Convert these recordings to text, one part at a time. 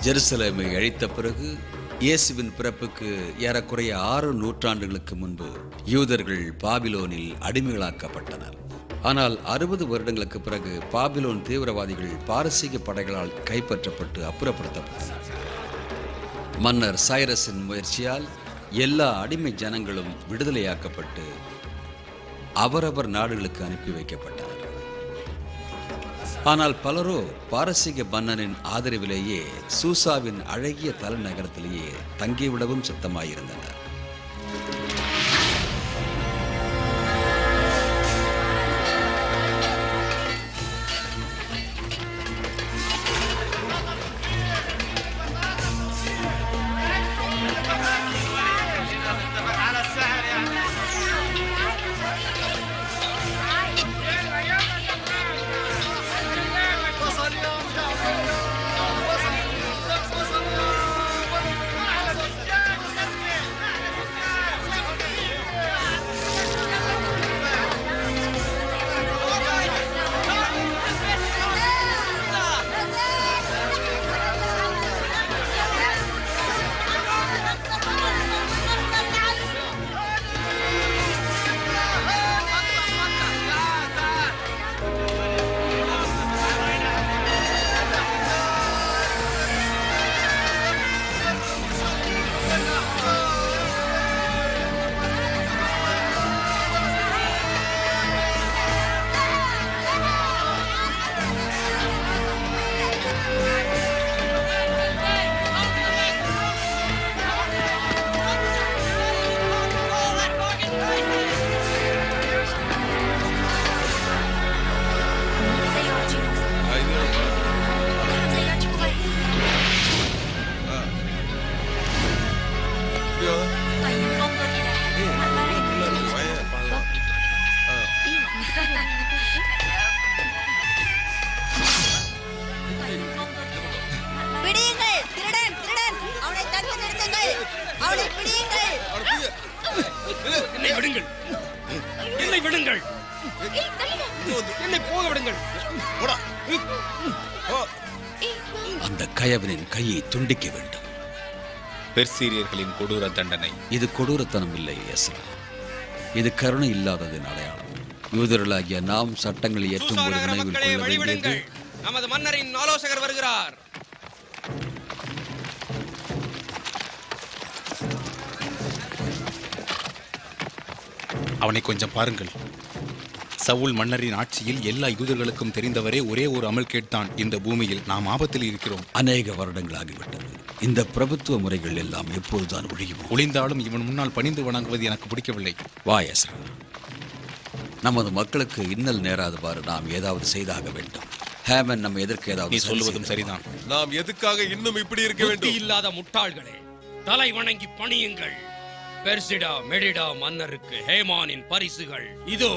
ஜெருசலேமை அழித்த பிறகு இயேசுவின் பிறப்புக்கு ஏறக்குறைய 6 நூற்றாண்டுகளுக்கு முன்பு யூதர்கள் பாபிலோனில் அடிமைகளாக்கப்பட்டனர். ஆனால் 60 வருடங்களுக்கு பிறகு பாபிலோன் தீவிரவாதிகள் பாரசீக படைகளால் கைப்பற்றப்பட்டு அப்புறப்படுத்தப்பட்டனர். மன்னர் சைரஸின் முயற்சியால் எல்லா அடிமை ஜனங்களும் விடுதலையாக்கப்பட்டு அவரவர் நாடுகளுக்கு அனுப்பி வைக்கப்பட்டனர். ஆனால் பலரோ பாரசீக மன்னனின் ஆதரவிலேயே சூசாவின் அழகிய தலைநகரத்திலேயே தங்கிவிடவும் சித்தமாயிருந்தனர். அந்த கயவனின் கையை துண்டிக்க வேண்டும். பெர்சீரியர்களின் கொடூர தண்டனை. இது கொடூரத்தனம் இல்லை எஸ்ரா, இது கருணை இல்லாததின் அடையாளம். யூதர்களாகிய நாம் சட்டங்களை ஏற்றும் போது நினைவில் கொள்ள வேண்டியது, நமது மன்னரின் ஆலோசகர் வருகிறார். அவனை கொஞ்சம் பாருங்கள். சவுல் மன்னரின் ஆட்சியில் எல்லா யூதர்களுக்கும் தெரிந்தவரே ஒரே ஒரு அமல்கேட் தான் இந்த பூமியில். நாம் ஆபத்தில் இருக்கிறோம். அநேக வருடங்களாகிவிட்டது. இந்த பிரபுத்துவ முறைகள் எல்லாம் எப்போதுதான் ஒழியும். ஒளிந்தாலும் இவன் முன்னால் பணிந்து வணங்குவது எனக்கு பிடிக்கவில்லை. வா எஸ்ரா, நமது மக்களுக்கு இன்னல் நேராதவாறு நாம் ஏதாவது செய்தாக வேண்டும். ஹேமன் நம்ம எதற்கு ஏதாவது? நீ சொல்லுவதும் சரிதான். நாம் எதுக்காக இன்னும் இப்படி இருக்க வேண்டும்? இல்லாத முட்டாள்களே, தலை வணங்கி பணியுங்கள். பெர்சிடா மெடிடா மன்னருக்கு ஹேமானின் பரிசுகள் இதோ.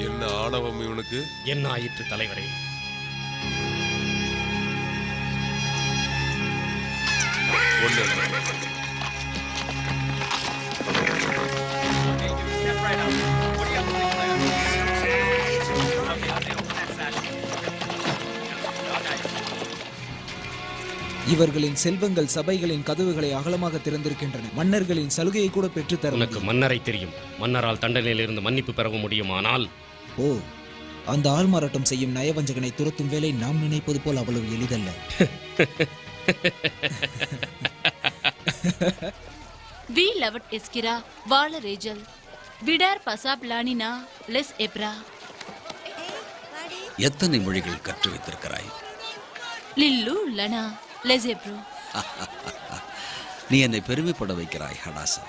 என்ன ஆணவம் இவனுக்கு? என்ன ஆயிற்று தலைவரே? இவர்களின் செல்வங்கள் சபைகளின் கதவுகளை அகலமாக திறந்திருக்கின்றன. மன்னர்களின் சலுகையை கூட பெற்றுத்தர. உனக்கு மன்னரை தெரியும். மன்னரால் தண்டனையிலிருந்து மன்னிப்பு பெறவும் முடியுமானால்? ஓ, அந்த ஆள்மாறாட்டம் செய்யும் நயவஞ்சகனை துரத்தும் வேலை நாம் நினைப்பது போல் அவ்வளவு எளிதல்ல. வி லவட் எஸ்கிரா வால ரேஜல் விடார் பசாப் லானினா லெஸ் எப்ரா. எத்தனை மொழிகள் கற்று வைத்திருக்கிறாய்? லில்லு லனா லெஸெப்ரோ. நீ என்னை பெருமைப்பட வைக்கிறாய் ஹடாசா.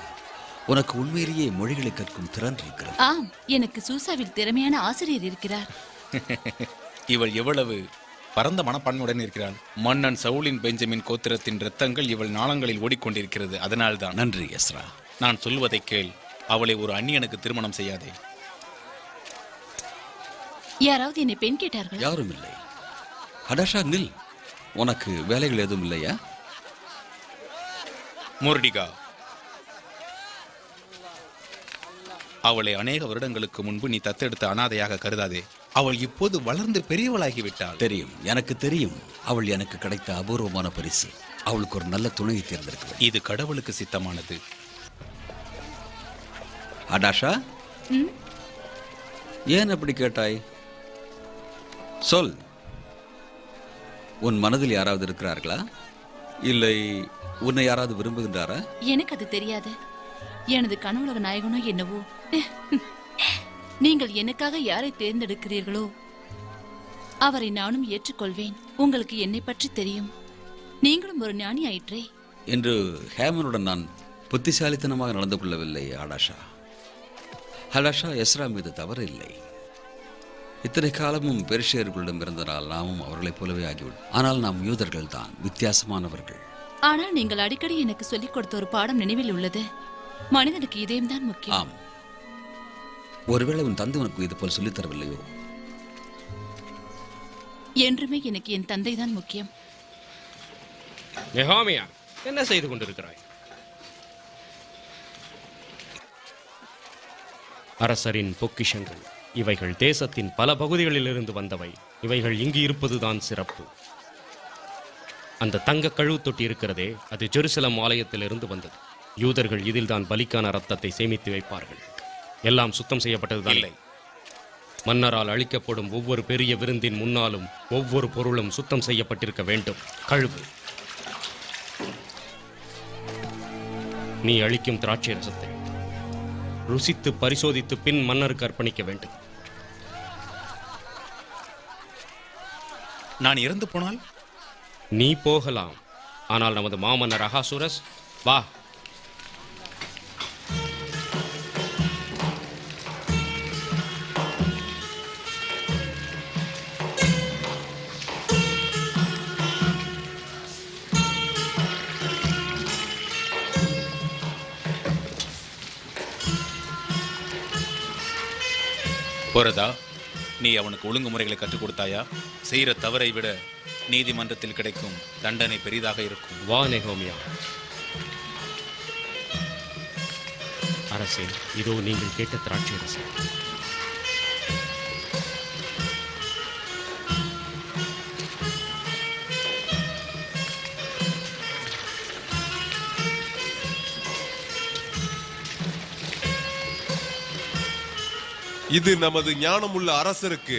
உனக்கு உண்மையிலேயே மொழிகளை கற்கும் திறன் இருக்கிறது. ஆம், எனக்கு சூசாவில் திறமையான ஆசிரியர் இருக்கிறார். இவள் எவ்வளவு பரந்த மனப்பான்மையுடன் இருக்கிறாள். மன்னன் சவுலின் பெஞ்சமின் கோத்திரத்தின் இரத்தங்கள் இவள் நாளங்களில் ஓடிக்கொண்டிருக்கிறது. அதனால்தான். நன்றி எஸ்ரா. நான் சொல்வதை கேள். அவளை ஒரு அந்நியனுக்கு திருமணம் செய்யாதே. யாராவது என்னை பெண் கேட்டார்கள்? யாரும் இல்லை. ஹடாஷா நில். உனக்கு வேலைகள் எதுவும் இல்லையா? மோர்டிகா, அவளை அநேக வருடங்களுக்கு முன்பு நீ தத்தெடுத்த அனாதையாக கருதாதே. அவள் இப்போது வளர்ந்து பெரியவளாகிவிட்டாள். தெரியும், எனக்கு தெரியும். அவள் எனக்கு கிடைத்த அபூர்வமான பரிசு. அவளுக்கு ஒரு நல்ல துணையை தேர்ந்தெடுக்க. இது கடவுளுக்கு சித்தமானது. அடாஷா, ஏன் அப்படி கேட்டாய்? சொல். உன் மனதில் யாராவது இருக்கிறார்களா? இல்லை உன்னை யாராவது விரும்புகின்றாரா? எனக்கு அது தெரியாது. எனது கனவுலக நாயகனோ என்னவோ. நீங்கள் எனக்காக யாரை தேர்ந்தெடுக்கிறீர்களோ அவரை நானும் ஏற்றுக்கொள்வேன். உங்களுக்கு என்னை பற்றி தெரியும். நீங்களும் ஒரு ஞானி ஆயிற்றே. என்று ஹேமனுடன் நான் புத்திசாலித்தனமாக நடந்து கொள்ளவில்லை ஆடாஷா. ஹடாஷா, எஸ்ரா மீது தவறு இல்லை. இத்தனை காலமும் பெர்ஷியர்களிடம் இருந்தனால் நாமும் அவர்களைப் போலவே ஆகிவிடும். ஆனால் நாம் யூதர்கள் தான், வித்தியாசமானவர்கள். ஆனால் நீங்கள் அடிக்கடி எனக்கு சொல்லிக் கொடுத்த ஒரு பாடம் நினைவில் உள்ளது. மனிதனுக்கு இதயம்தான் முக்கியம். ஆம். ஒருவேளை உன் தந்தை உனக்கு இது போல் சொல்லித் தரவில்லையோ? என்றுமே எனக்கு என் தந்தை தான் முக்கியம். நெஹோமியா, என்ன செய்து கொண்டிருக்கிறாய்? அரசரின் பொக்கிஷங்கள் இவைகள் தேசத்தின் பல பகுதிகளில் இருந்து வந்தவை. இவைகள் இங்கு இருப்பதுதான் சிறப்பு. அந்த தங்க கழுவு தொட்டி இருக்கிறதே, அது ஜெருசலம் ஆலயத்திலிருந்து வந்தது. யூதர்கள் இதில் தான் பலிக்கான ரத்தத்தை சேமித்து வைப்பார்கள். எல்லாம் சுத்தம் செய்யப்பட்டதுதான். இல்லை, மன்னரால் அளிக்கப்படும் ஒவ்வொரு பெரிய விருந்தின் முன்னாலும் ஒவ்வொரு பொருளும் சுத்தம் செய்யப்பட்டிருக்க வேண்டும். கழுவு. நீ அளிக்கும் திராட்சை ரசத்தை ருசித்து பரிசோதித்து பின் மன்னருக்கு அர்ப்பணிக்க வேண்டும். நான் இறந்து போனால்? நீ போகலாம், ஆனால் நமது மாமன்னர் அகாசுரஸ் வா. போறதா, நீ அவனுக்கு ஒழுங்குமுறைகளை கற்றுக் கொடுத்தாயா? செய்கிற தவறை விட நீதிமன்றத்தில் கிடைக்கும் தண்டனை பெரிதாக இருக்கும். வா நெஹோமியா. அரசே, இதோ நீங்கள் கேட்ட திராட்சை ரசம். இது நமது ஞானமுள்ள அரசருக்கு.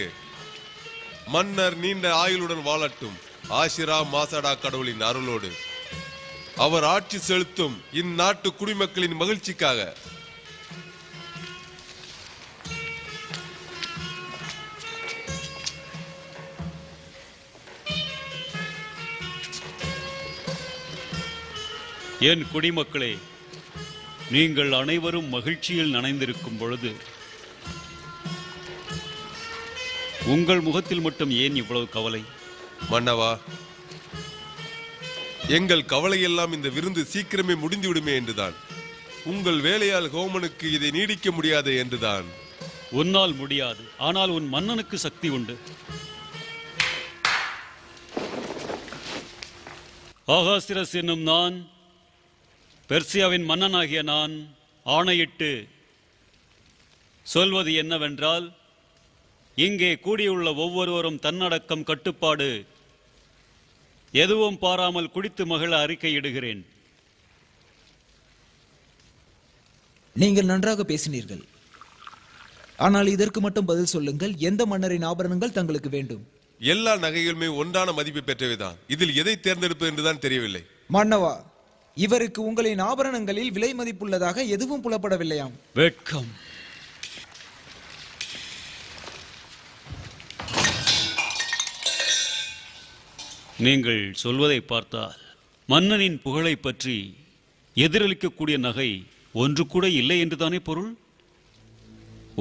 மன்னர் நீண்ட ஆயுளுடன் வாழட்டும். ஆஷிரா மாசடா கடவுளின் அருளோடு அவர் ஆட்சி செலுத்தும் இந்நாட்டு குடிமக்களின் மகிழ்ச்சிக்காக. என் குடிமக்களே, நீங்கள் அனைவரும் மகிழ்ச்சியில் நனைந்திருக்கும் பொழுது உங்கள் முகத்தில் மட்டும் ஏன் இவ்வளவு கவலை? மன்னவா, எங்கள் கவலையெல்லாம் இந்த விருந்து சீக்கிரமே முடிந்துவிடுமே என்றுதான். உங்கள் வேலையால் ஹோமனுக்கு இதை நீடிக்க முடியாது என்றுதான். உன்னால் முடியாது, ஆனால் உன் மன்னனுக்கு சக்தி உண்டு. ஆகாசிரஸ் என்னும் நான், பெர்சியாவின் மன்னனாகிய நான் ஆணையிட்டு சொல்வது என்னவென்றால், இங்கே கூடியுள்ள ஒவ்வொருவரும் தன்னடக்கம், கட்டுப்பாடு எதுவும் பாராமல் குடித்து மகிழ அறிக்கையிடுகிறேன். நீங்கள் நன்றாக பேசினீர்கள். ஆனால் இதற்கு மட்டும் பதில் சொல்லுங்கள். எந்த மன்னரின் ஆபரணங்கள் தங்களுக்கு வேண்டும்? எல்லா நகைகளுமே ஒன்றான மதிப்பை பெற்றவைதான். இதில் எதை தேர்ந்தெடுப்பது என்றுதான் தெரியவில்லை. மன்னவா, இவருக்கு உங்களின் ஆபரணங்களில் விலை மதிப்புள்ளதாக எதுவும் புலப்படவில்லையாம். வெட்கம். நீங்கள் சொல்வதை பார்த்தால் மன்னனின் புகழை பற்றி எதிரொலிக்கக்கூடிய நகை ஒன்று கூட இல்லை என்றுதானே பொருள்?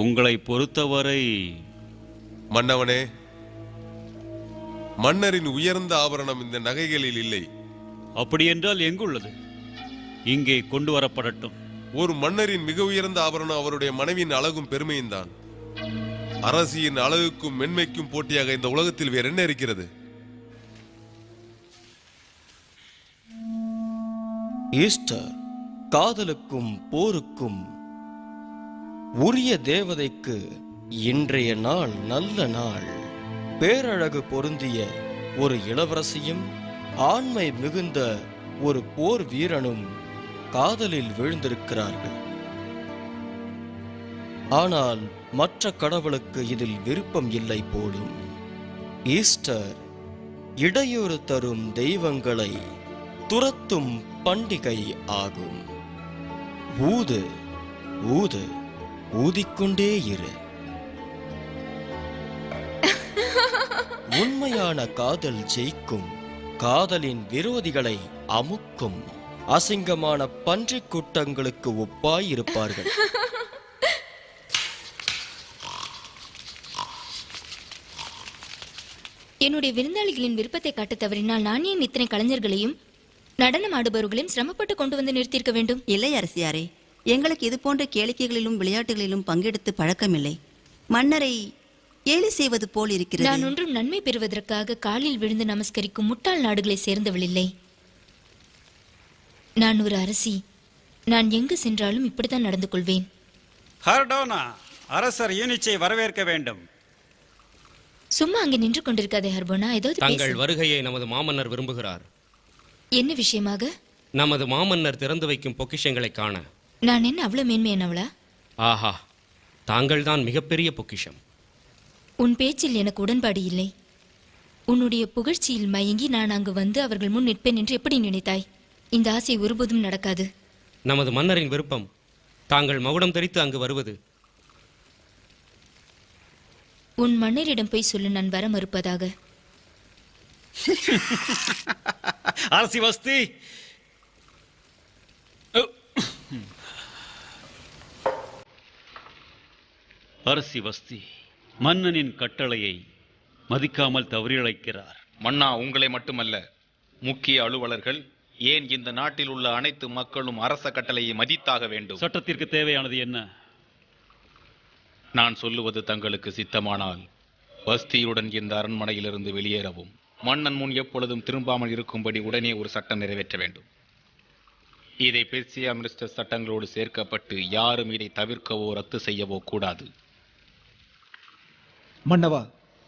உங்களை பொறுத்தவரை மன்னவனே, மன்னரின் உயர்ந்த ஆபரணம் இந்த நகைகளில் இல்லை. அப்படியென்றால் எங்குள்ளது? இங்கே கொண்டு வரப்படட்டும். ஒரு மன்னரின் மிக உயர்ந்த ஆபரணம் அவருடைய மனைவியின் அழகும் பெருமையும் தான். அரசியின் அழகுக்கும் மென்மைக்கும் போட்டியாக இந்த உலகத்தில் வேற என்ன இருக்கிறது? ஈஸ்டர் காதலுக்கும் போருக்கும் உரிய தேவதைக்கு இன்றைய நாள் நல்ல நாள். பேரழகு பொருந்திய ஒரு இளவரசியும் ஆண்மை மிகுந்த ஒரு போர் வீரனும் காதலில் விழுந்திருக்கிறார்கள். ஆனால் மற்ற கடவுளுக்கு இதில் விருப்பம் இல்லை போலும். ஈஸ்டர் இடையூறு தரும் தெய்வங்களை துரத்தும் பண்டிகை ஆகும். ஊது ஊது ஊதிக்கொண்டே இரு. உண்மையான காதல் ஜெயிக்கும். காதலின் விரோதிகளை அமுக்கும். அசிங்கமான பன்றிக் கூட்டங்களுக்கு ஒப்பாய் இருப்பார்கள். என்னுடைய விருந்தாளிகளின் விருப்பத்தை காட்ட தவறினால் நான் ஏன் இத்தனை கலைஞர்களையும் நடனம் ஆடுபவர்களையும் சிரமப்பட்டு கொண்டு வந்து நிறுத்தியிருக்க வேண்டும்? இல்லை அரசியாரே, எங்களுக்கு இது போன்ற கேளிக்கைகளிலும் விளையாட்டுகளிலும் பங்கெடுத்து பழக்கமில்லை. மன்னரை கேலி செய்வது போல் இருக்கிறது. நான் ஒன்றும் நன்மை பெறுவதற்காக காலில் விழுந்து நமஸ்கரிக்கும் முட்டாள் நாடுகளை சேர்ந்தவள் இல்லை. நான் ஒரு அரசி. நான் எங்கு சென்றாலும் இப்படித்தான் நடந்து கொள்வேன். ஹர்டோனா, அரசர் யூனிச்சை வரவேற்க வேண்டும். சும்மா அங்கே நின்று கொண்டிருக்காதே ஹர்போனா, ஏதாவது தங்கள் வருகையை நமது மாமன்னர் விரும்புகிறார். என்ன விஷயமாக? நமது மாமன்னர் திறந்து வைக்கும் பொக்கிஷங்களை காண. நான் என்ன அவ்வளவு மேன்மையானவளா? ஆஹா, தாங்கள் தான் மிகப்பெரிய பொக்கிஷம். உன் பேச்சில் எனக்கு உடன்பாடு இல்லை. உன்னுடைய புகழ்ச்சியில் மயங்கி நான் அங்கு வந்து அவர்கள் முன் நிற்பேன் என்று எப்படி நினைத்தாய்? இந்த ஆசை ஒருபோதும் நடக்காது. நமது மன்னரின் விருப்பம் தாங்கள் மகுடம் தரித்து அங்கு வருவது. உன் மன்னரிடம் போய் சொல்லு நான் வர மறுப்பதாக. அரசி வஸ்தி, அரசி வஸ்தி மன்னனின் கட்டளையை மதிக்காமல் தவறிழைக்கிறார். மன்னா, உங்களை மட்டுமல்ல, முக்கிய அலுவலர்கள், ஏன் இந்த நாட்டில் உள்ள அனைத்து மக்களும் அரச கட்டளையை மதித்தாக வேண்டும். சட்டத்திற்கு தேவையானது என்ன? நான் சொல்லுவது தங்களுக்கு சித்தமானால் வஸ்தியுடன் இந்த அரண்மனையிலிருந்து வெளியேறவும், மன்னன் முன் எப்பொழுதும் திரும்பாமல் இருக்கும்படி உடனே ஒரு சட்டம் நிறைவேற்ற வேண்டும். இதை பெர்சியா மினிஸ்டர் சட்டங்களோடு சேர்க்கப்பட்டு யாரும் இதை தவிர்க்கவோ ரத்து செய்யவோ கூடாது. மன்னவா,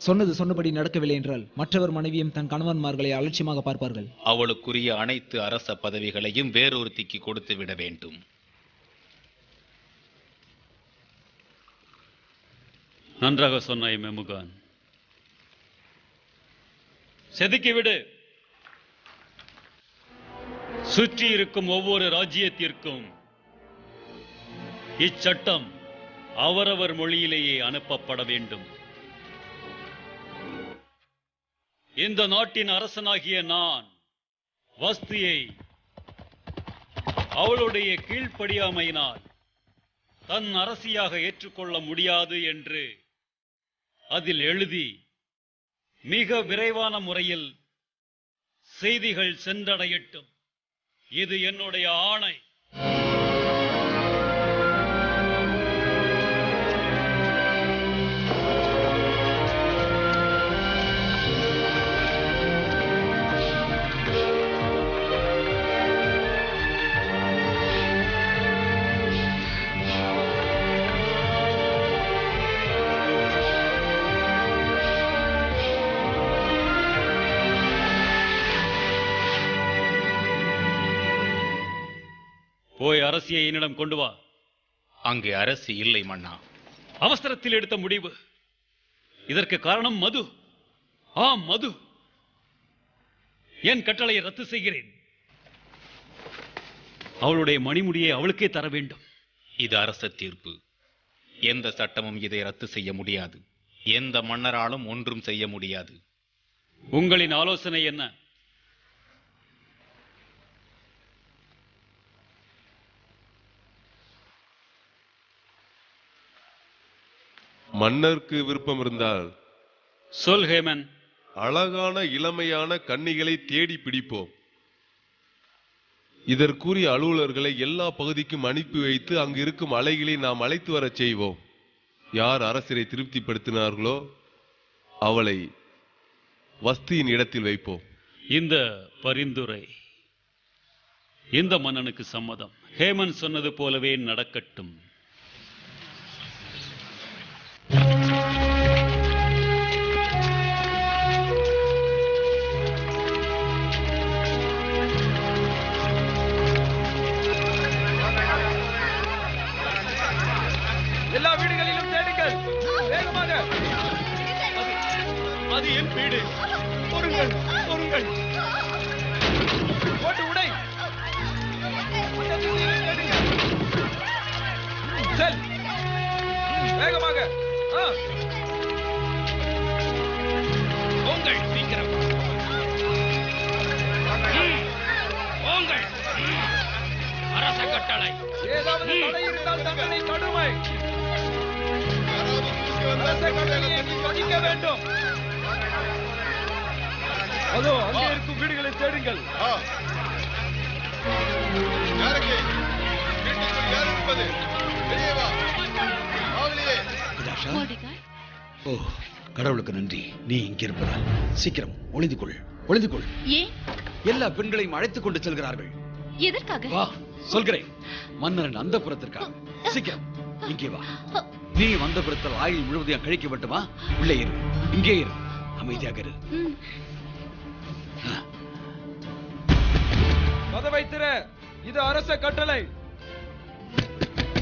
சொன்னது சொன்னபடி நடக்கவில்லை என்றால் மற்றவர் மனைவியும் தன் கணவன்மார்களை அலட்சியமாக பார்ப்பார்கள். அவளுக்குரிய அனைத்து அரச பதவிகளையும் வேறொருத்திக்கு கொடுத்து விட வேண்டும். நன்றாக சொன்னாய் மெமுகான். செதுக்கிவிடு. சுற்றி இருக்கும் ஒவ்வொரு ராஜ்யத்திற்கும் இச்சட்டம் அவரவர் மொழியிலேயே அனுப்பப்பட வேண்டும். இந்த நாட்டின் அரசனாகிய நான் வஸ்தியை அவளுடைய கீழ்ப்படியாமையினால் தன் அரசியாக ஏற்றுக்கொள்ள முடியாது என்று அதில் எழுதி மிக விரைவான முறையில் செய்திகள் சென்றடையட்டும். இது என்னுடைய ஆணை. போய் அரசியை என்னிடம் கொண்டு வா. அங்கே அரசி இல்லை மன்னா. அவசரத்தில் எடுத்த முடிவு. இதற்கு காரணம் மது. ஆம், மது. என் கட்டளையை ரத்து செய்கிறேன். அவளுடைய மணிமுடியை அவளுக்கே தர வேண்டும். இது அரச தீர்ப்பு. எந்த சட்டமும் இதை ரத்து செய்ய முடியாது. எந்த மன்னராலும் ஒன்றும் செய்ய முடியாது. உங்களின் ஆலோசனை என்ன? மன்னருக்கு விருப்பம் இருந்தால் சொல் ஹேமன். அழகான இளமையான கன்னிகளை தேடி பிடிப்போம். இதற்குரிய அலுவலர்களை எல்லா பகுதிக்கும் அனுப்பி வைத்து அங்கு இருக்கும் அலைகளை நாம் அழைத்து வரச் செய்வோம். யார் அரசரை திருப்திப்படுத்தினார்களோ அவளை வஸ்தியின் இடத்தில் வைப்போம். இந்த பரிந்துரை இந்த மன்னனுக்கு சம்மதம். ஹேமன் சொன்னது போலவே நடக்கட்டும். அது என் வீடு. பொறுங்கள், பொறுங்கள். போட்டு உடை. அந்த திசையிலே தேடுங்க. செல். வேகமாக. போங்கள், சீக்கிரம். போங்கள். அரச கட்டளை. ஏதாவது தடை இருந்தால் தண்டனை கடுமை. அரச கட்டளையை மதிக்க வேண்டும். அதோ அங்கே இருக்கும் வீடுகளை தேடுங்கள். ஓ, கடவுளுக்கு நன்றி. நீ இங்க இருப்பதால் சீக்கிரம் ஒளிந்து கொள், ஒளிந்து கொள். ஏன் எல்லா பெண்களையும் அழைத்துக் கொண்டு செல்கிறார்கள். எதற்காக? வா, சொல்கிறேன். மன்னரன் அந்த புறத்திற்காக. சீக்கிரம் இங்கே வா. நீ வந்த புறத்தில் ஆயுள் முழுவதையும் கழிக்க வேண்டுமா? உள்ளே இரு, இங்கே இரு, அமைதியாக இரு. கதவை திற. இது அரச கட்டளை.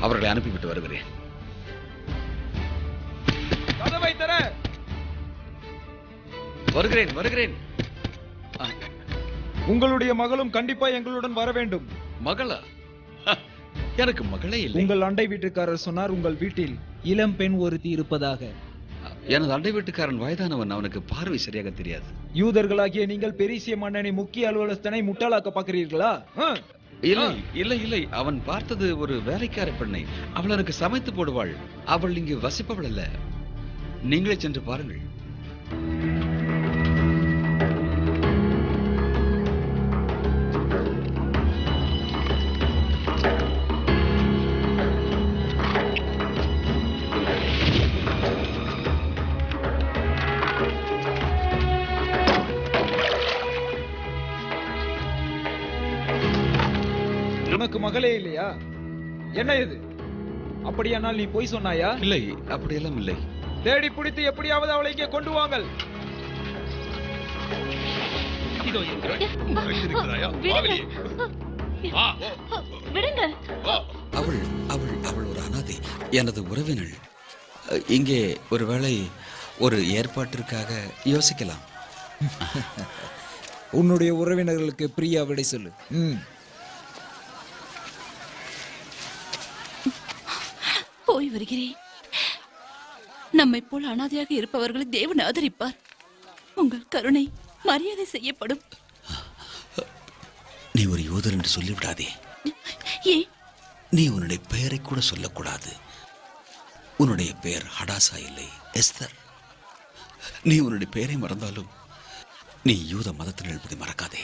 அவர்களை அனுப்பிவிட்டு வருகிறேன். கதவை திற. வருகிறேன், வருகிறேன். உங்களுடைய மகளும் கண்டிப்பா எங்களுடன் வர வேண்டும். மகளா? எனக்கு மகளே இல்லை. உங்கள் அண்டை வீட்டுக்காரர் சொன்னார் உங்கள் வீட்டில் இளம் பெண் ஒருத்தி இருப்பதாக. எனது அண்டை வீட்டுக்காரன் வயதானவன், அவனுக்கு பார்வை சரியாக தெரியாது. யூதர்களாகிய நீங்கள் பெரிசிய மன்னனை முக்கிய அலுவலகத்தனை முட்டாளாக்க பார்க்கிறீர்களா? இல்லை இல்லை இல்லை, அவன் பார்த்தது ஒரு வேலைக்கார பெண்ணை. அவள் எனக்கு சமைத்து போடுவாள். அவள் இங்கு வசிப்பவள் அல்ல. நீங்களே சென்று பாருங்கள். உனக்கு மகளே இல்லையா? என்ன இது? அப்படியானால் நீ போய் சொன்னாயா? இல்லை, அப்படியெல்லாம் இல்லை. தேடி பிடித்து எப்படியாவது அவளை இங்கே கொண்டு வாங்கள். அவள் அவள் அவள் ஒரு அனாதை, எனது உறவினள். இங்கே ஒருவேளை ஒரு ஏற்பாட்டிற்காக யோசிக்கலாம். உன்னுடைய உறவினர்களுக்கு பிரியா விடை சொல்லு. போய் வருகிறேன். நம்மை போல் அனாதையாக இருப்பவர்களை தேவன் ஆதரிப்பார். உங்கள் கருணை மரியாதை செய்யப்படும். நீ ஒரு யூதர் என்று சொல்லிவிடாதே. ஏன்? நீ உன்னுடைய பெயரை கூட சொல்லக்கூடாது. உன்னுடைய பெயர் ஹடாசா இல்லை, எஸ்தர். நீ உன்னுடைய பெயரை மறந்தாலும் நீ யூத மதத்தில் இருப்பதை மறக்காதே.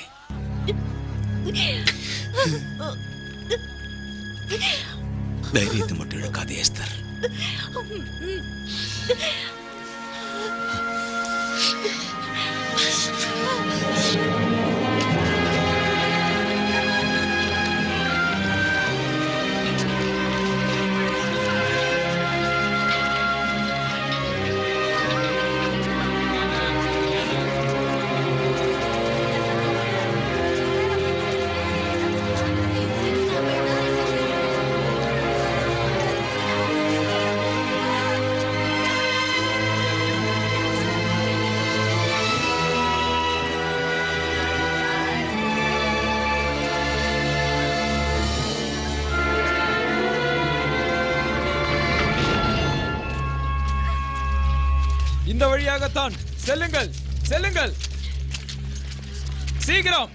தைரியத்தை மட்டும் இழக்காதே எஸ்தர். இந்த வழியாகத்தான். செல்லுங்கள், செல்லுங்கள், சீக்கிரம்.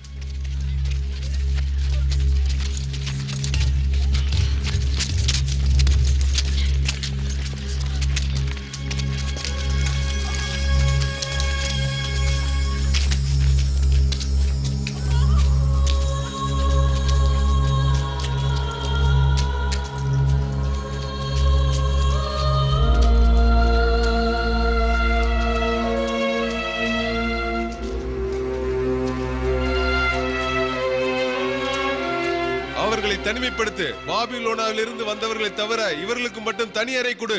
தனிமைப்படுத்து. பாபிலோனாவில் இருந்து வந்தவர்களை தவிர இவர்களுக்கு மட்டும் தனி அறை கொடு.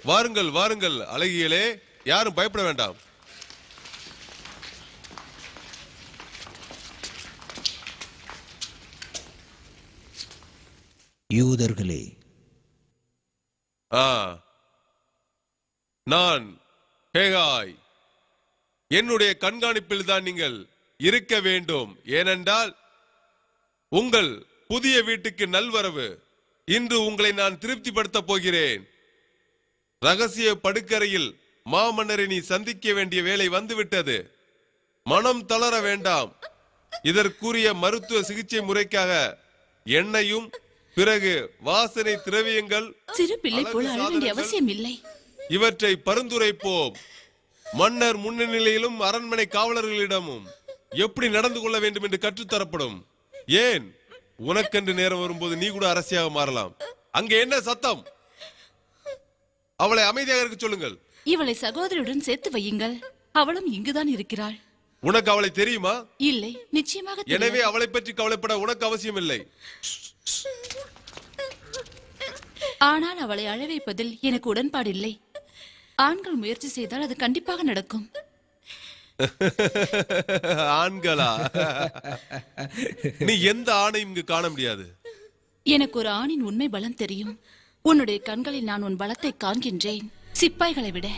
வாருங்கள், வாருங்கள் அழகியலே, யாரும் பயப்பட வேண்டாம். யூதர்களே, நான் ஹேகாய் என்னுடைய கண்காணிப்பில் தான் நீங்கள் இருக்க வேண்டும். ஏனென்றால் உங்கள் புதிய வீட்டுக்கு நல்வரவு. இன்று உங்களை நான் திருப்திப்படுத்த போகிறேன். ரகசிய படுக்கறையில் மாமன்னரை நீ சந்திக்க வேண்டிய வேலை வந்துவிட்டது. மனம் தளர வேண்டாம். இதற்குரிய மருத்துவ சிகிச்சை முறைக்காக எண்ணெயும் பிறகு வாசனை திரவியங்கள், சிறு பிள்ளை போல அழ வேண்டிய அவசியம் இல்லை. இவற்றை பரிந்துரைப்போம். மன்னர் முன்னிலையிலும் அரண்மனை காவலர்களிடமும் எப்படி நடந்து கொள்ள வேண்டும் என்று கற்றுத்தரப்படும். ஏன், உனக்கென்று நேரம் வரும்போது நீ கூட அரசியாக மாறலாம். அங்கே என்ன சத்தம்? அவளை அமைதியாக இருக்க சொல்லுங்கள். இவளை சகோதரியுடன் சேர்த்து வையுங்கள். அவளும் இங்குதான் இருக்கிறாள். உனக்கு அவளை தெரியுமா? இல்லை, நிச்சயமாக தெரியாது. எனவே அவளை பற்றி கவலைப்பட உனக்கு அவசியம் இல்லை. ஆனால் அவளை அழ வைப்பதில் எனக்கு உடன்பாடு இல்லை. ஆண்கள் முயற்சி செய்தால் அது கண்டிப்பாக நடக்கும். ஆண்களா? நீ எந்த ஆணையும் இங்கு காண முடியாது. எனக்கு ஒரு ஆணின் உண்மை பலம் தெரியும். உன்னுடைய கண்களில் நான் உன் பலத்தை காண்கின்றேன், சிப்பாய்களை விட.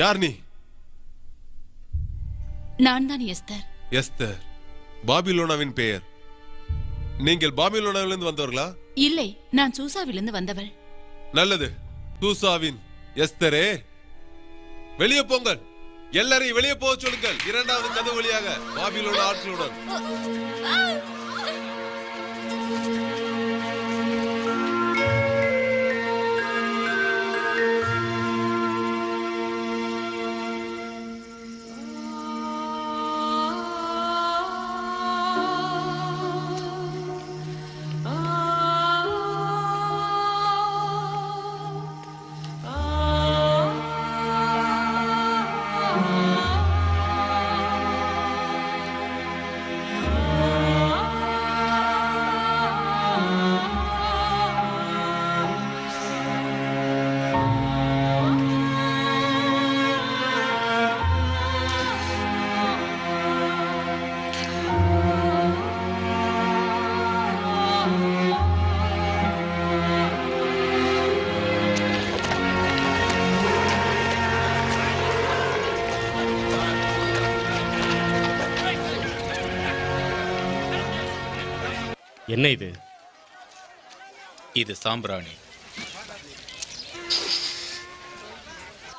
யார் நீ? நான் தான் எஸ்தர். எஸ்தர், பாபிலோனாவின் பெயர். நீங்கள் பாபிலோனாவிலிருந்து வந்தவர்களா? இல்லை, நான் சூசாவிலிருந்து வந்தவள். நல்லது. சூசாவின் எஸ்தரே, வெளியே போங்கள். எல்லாரையும் வெளியே போக சொல்லுங்கள். இரண்டாவது கதவு வழியாக பாபிலோன ஆட்களுடன். என்ன இது? இது சாம்பிராணி.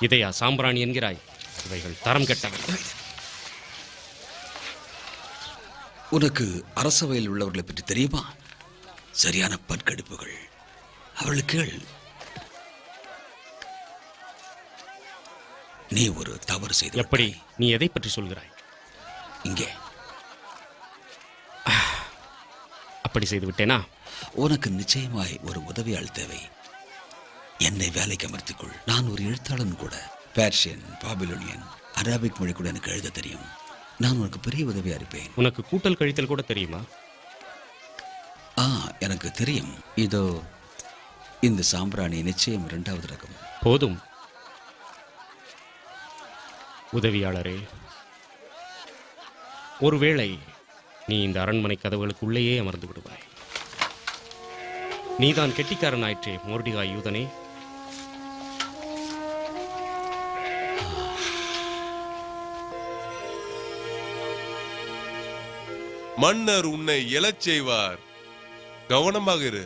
இதையா சாம்பிராணி என்கிறாய்? இவைகள் தரம் கெட்டவை. உனக்கு அரசவையில் உள்ளவர்களை பற்றி தெரியுமா? சரியான பற்கடிப்புகள். அவளுக்கு நீ ஒரு தவறு செய்த. எப்படி? நீ எதை பற்றி சொல்கிறாய்? இங்கே அப்படி செய்து விட்டேனா? உனக்கு நிச்சயமாய் ஒரு உதவியாள் தேவை. என்னை வேலைக்கு அமர்த்திக்கொள். நான் ஒரு எழுத்தாளன் கூட. பேர்ஷியன், பாபிலோனியன், அரபிக் மொழி கூட எனக்கு எழுத தெரியும். நான் உனக்கு பெரிய உதவியா இருப்பேன். உனக்கு கூட்டல் கழித்தல் கூட தெரியுமா? எனக்கு தெரியும். இதோ இந்த சாம்பிராணி நிச்சயம் 2வது ரகம். போதும் உதவியாளரே. ஒருவேளை நீ இந்த அரண்மனை கதவுகளுக்கு உள்ளேயே அமர்ந்து விடுவாய். நீதான் கெட்டிக்காரன் ஆயிற்றே மோர்டிகாய் யூதனே. மன்னர் உன்னை எழச் செய்வார். கவனமாக இரு.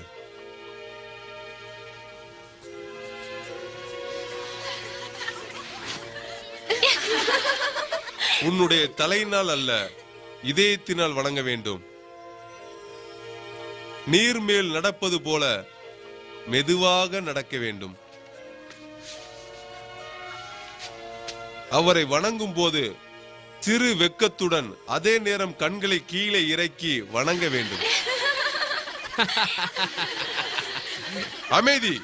உன்னுடைய தலையினால் அல்ல, இதயத்தினால் வணங்க வேண்டும். நீர் மேல் நடப்பது போல மெதுவாக நடக்க வேண்டும். அவரை வணங்கும் போது சிறு வெட்கத்துடன், அதே நேரம் கண்களை கீழே இறக்கி வணங்க வேண்டும். அமைதி.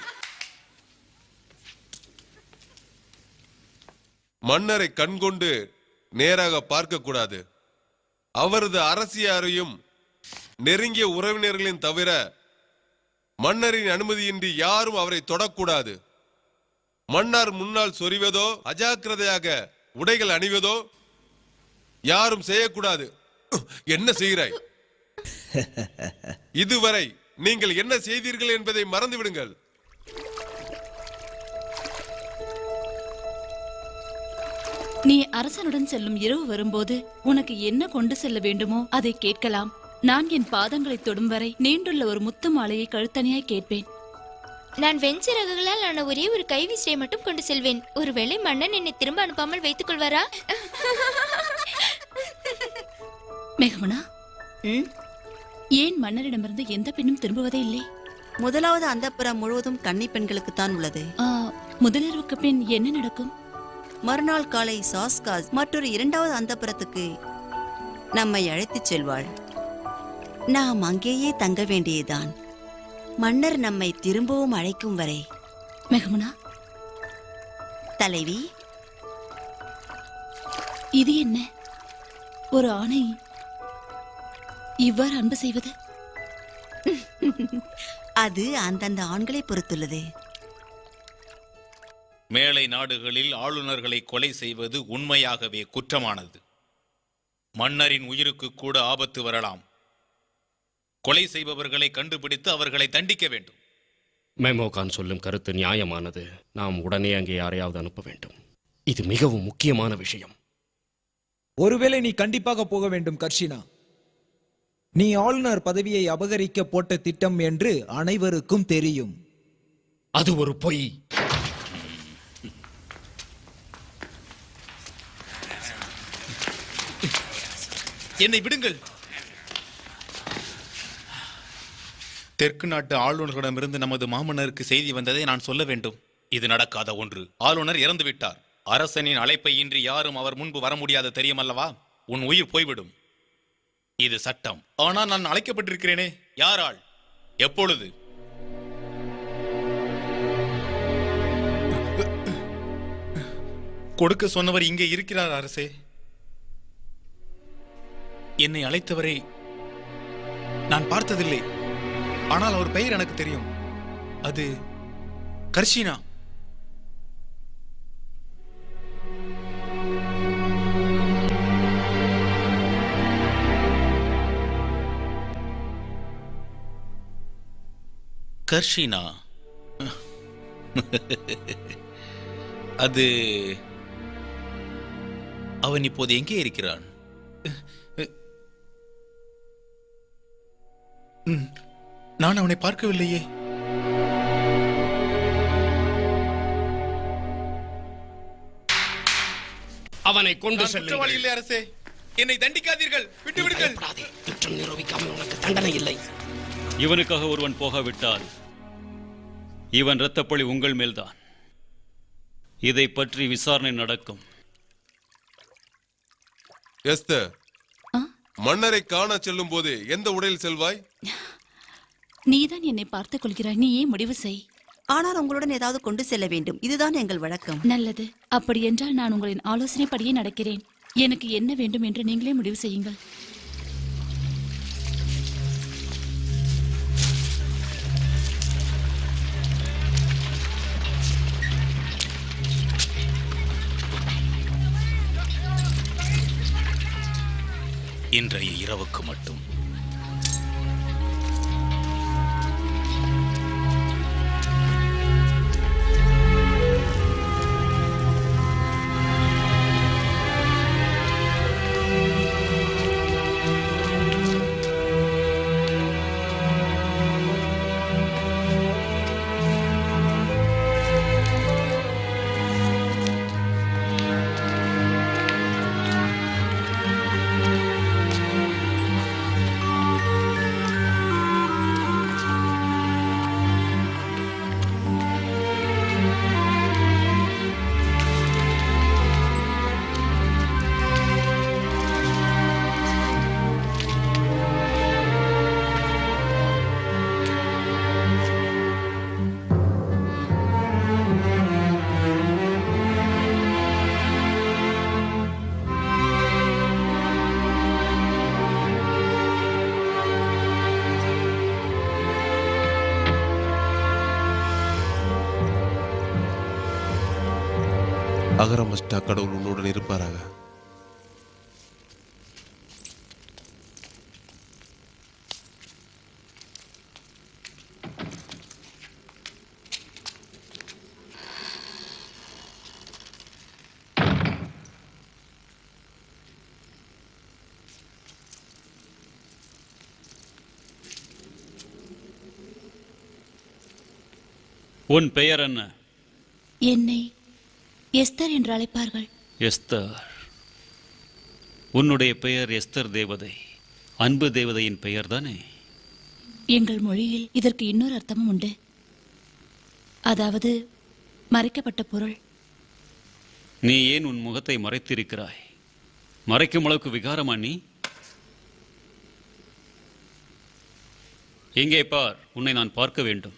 மன்னரை கண்கொண்டு நேராக பார்க்க கூடாது. அவரது அரசியாரையும் நெருங்கிய உறவினர்களின் தவிர மன்னரின் அனுமதியின்றி யாரும் அவரை தொடக்கூடாது. மன்னர் முன்னால் சொறிவதோ அஜாக்கிரதையாக உடைகள் அணிவதோ யாரும் செய்யக்கூடாது. என்ன செய்கிறாய்? இதுவரை நீங்கள் என்ன செய்தீர்கள் என்பதை மறந்து விடுங்கள். நீ அரசனுடன் செல்லும் இரவு வரும்போது உனக்கு என்ன கொண்டு செல்ல வேண்டுமோ அதை கேட்கலாம். நான் என் பாதங்களை தொடும் வரை நீண்டுள்ள ஒரு முத்து மாலையை கழுத்தணியாய் கேட்பேன். நான் வெஞ்சிறகுகளால் ஆன ஒரே ஒரு கைவிசிறை மட்டும் கொண்டு செல்வேன். ஒருவேளை மன்னன் என்னை திரும்ப அனுப்பாமல் வைத்துக் கொள்வாரா? மெஹ்மனா, ஏன் மன்னரிடமிருந்து எந்த பெண்ணும் திரும்புவதே இல்லை? முதலாவது அந்தப்புறம் முழுவதும் கன்னி பெண்களுக்குத்தான் உள்ளது. முதலிரவுக்கு பின் என்ன நடக்கும்? மறுநாள் காலை சாஸ்காஸ் மற்றொரு இரண்டாவது அந்தப்புறத்துக்கு நம்மை அழைத்துச் செல்வாள். நாம் அங்கேயே தங்க வேண்டியதுதான், மன்னர் நம்மை திரும்பவும் அழைக்கும் வரை. மெஹ்மனா தலைவி, இது என்ன? ஒரு ஆணை இவ்வாறு அன்பு செய்வது? அது அந்தந்த ஆண்களை பொறுத்துள்ளது. மேலை நாடுகளில் ஆளுநர்களை கொலை செய்வது உண்மையாகவே குற்றமானது. மன்னரின் உயிருக்கு கூட ஆபத்து வரலாம். கொலை செய்பவர்களை கண்டுபிடித்து அவர்களை தண்டிக்க வேண்டும். மெமோகான் சொல்லும் கருத்து நியாயமானது. நாம் உடனே அங்கே யாரையாவது அனுப்ப வேண்டும். இது மிகவும் முக்கியமான விஷயம். ஒருவேளை நீ கண்டிப்பாக போக வேண்டும் கர்ஷினா. நீ ஆளுநர் பதவியை அபகரிக்க போட்ட திட்டம் என்று அனைவருக்கும் தெரியும். அது ஒரு பொய். என்னை விடுங்கள். தெற்கு நாட்டு ஆளுநர்களிடமிருந்து நமது மாமன்னருக்கு செய்தி வந்ததை நான் சொல்ல வேண்டும். இது நடக்காத ஒன்று. ஆளுநர் இறந்து விட்டார். அரசனின் அழைப்பை இன்றி யாரும் அவர் முன்பு வர முடியாது, தெரியுமல்லவா? உன் உயிர் போய்விடும். இது சட்டம். ஆனால் நான் அழைக்கப்பட்டிருக்கிறேனே. யாரால்? எப்பொழுது? கொடுக்க சொன்னவர் இங்கே இருக்கிறார் அரசே. என்னை அழைத்தவரை நான் பார்த்ததில்லை. ஆனால் அவர் பெயர் எனக்கு தெரியும். அது கர்ஷினா. கர்ஷினா. அது அவன் இப்போது எங்கே இருக்கிறான்? நான் அவனை பார்க்கவில்லையே. அவனை கொண்டு செல்லுங்கள். இல்லை அரசே, என்னை தண்டிக்காதீர்கள், விட்டுவிடுங்கள். குற்றம் நிரூபிக்காமல் உனக்கு தண்டனை இல்லை. இவனுக்காக ஒருவன் போகாவிட்டால் இவன் இரத்தப்பழி உங்கள் மேல்தான். இதை பற்றி விசாரணை நடக்கும். எஸ்தர், மன்னரை காண செல்லும் போது எந்த உடையில் செல்வாய்? நீதான் என்னை பார்த்துக் கொள்கிறாய். நீயே முடிவு செய். ஆனால் உங்களுடன் ஏதாவது கொண்டு செல்ல வேண்டும். இதுதான் எங்கள் வழக்கம். நல்லது. அப்படி என்றால் நான் உங்களின் ஆலோசனைப்படியே நடக்கிறேன். எனக்கு என்ன வேண்டும் என்று நீங்களே முடிவு செய்யுங்கள். இன்றைய இரவுக்கு மட்டும். அகரமஸ்டா கடவுள் உன்னுடன் இருப்பாராக. உன் பெயர் என்ன? என்னை எஸ்தர் என்று அழைப்பார்கள். எஸ்தர். உன்னுடைய பெயர் எஸ்தர் தேவதை, அன்பு தேவதையின் பெயர் தானே? எங்கள் மொழியில் இதற்கு இன்னொரு அர்த்தமும் உண்டு. அதாவது மறைக்கப்பட்ட பொருள். நீ ஏன் உன் முகத்தை மறைத்திருக்கிறாய்? மறைக்கும் அளவுக்கு விகாரமா நீ? எங்கே பார், உன்னை நான் பார்க்க வேண்டும்.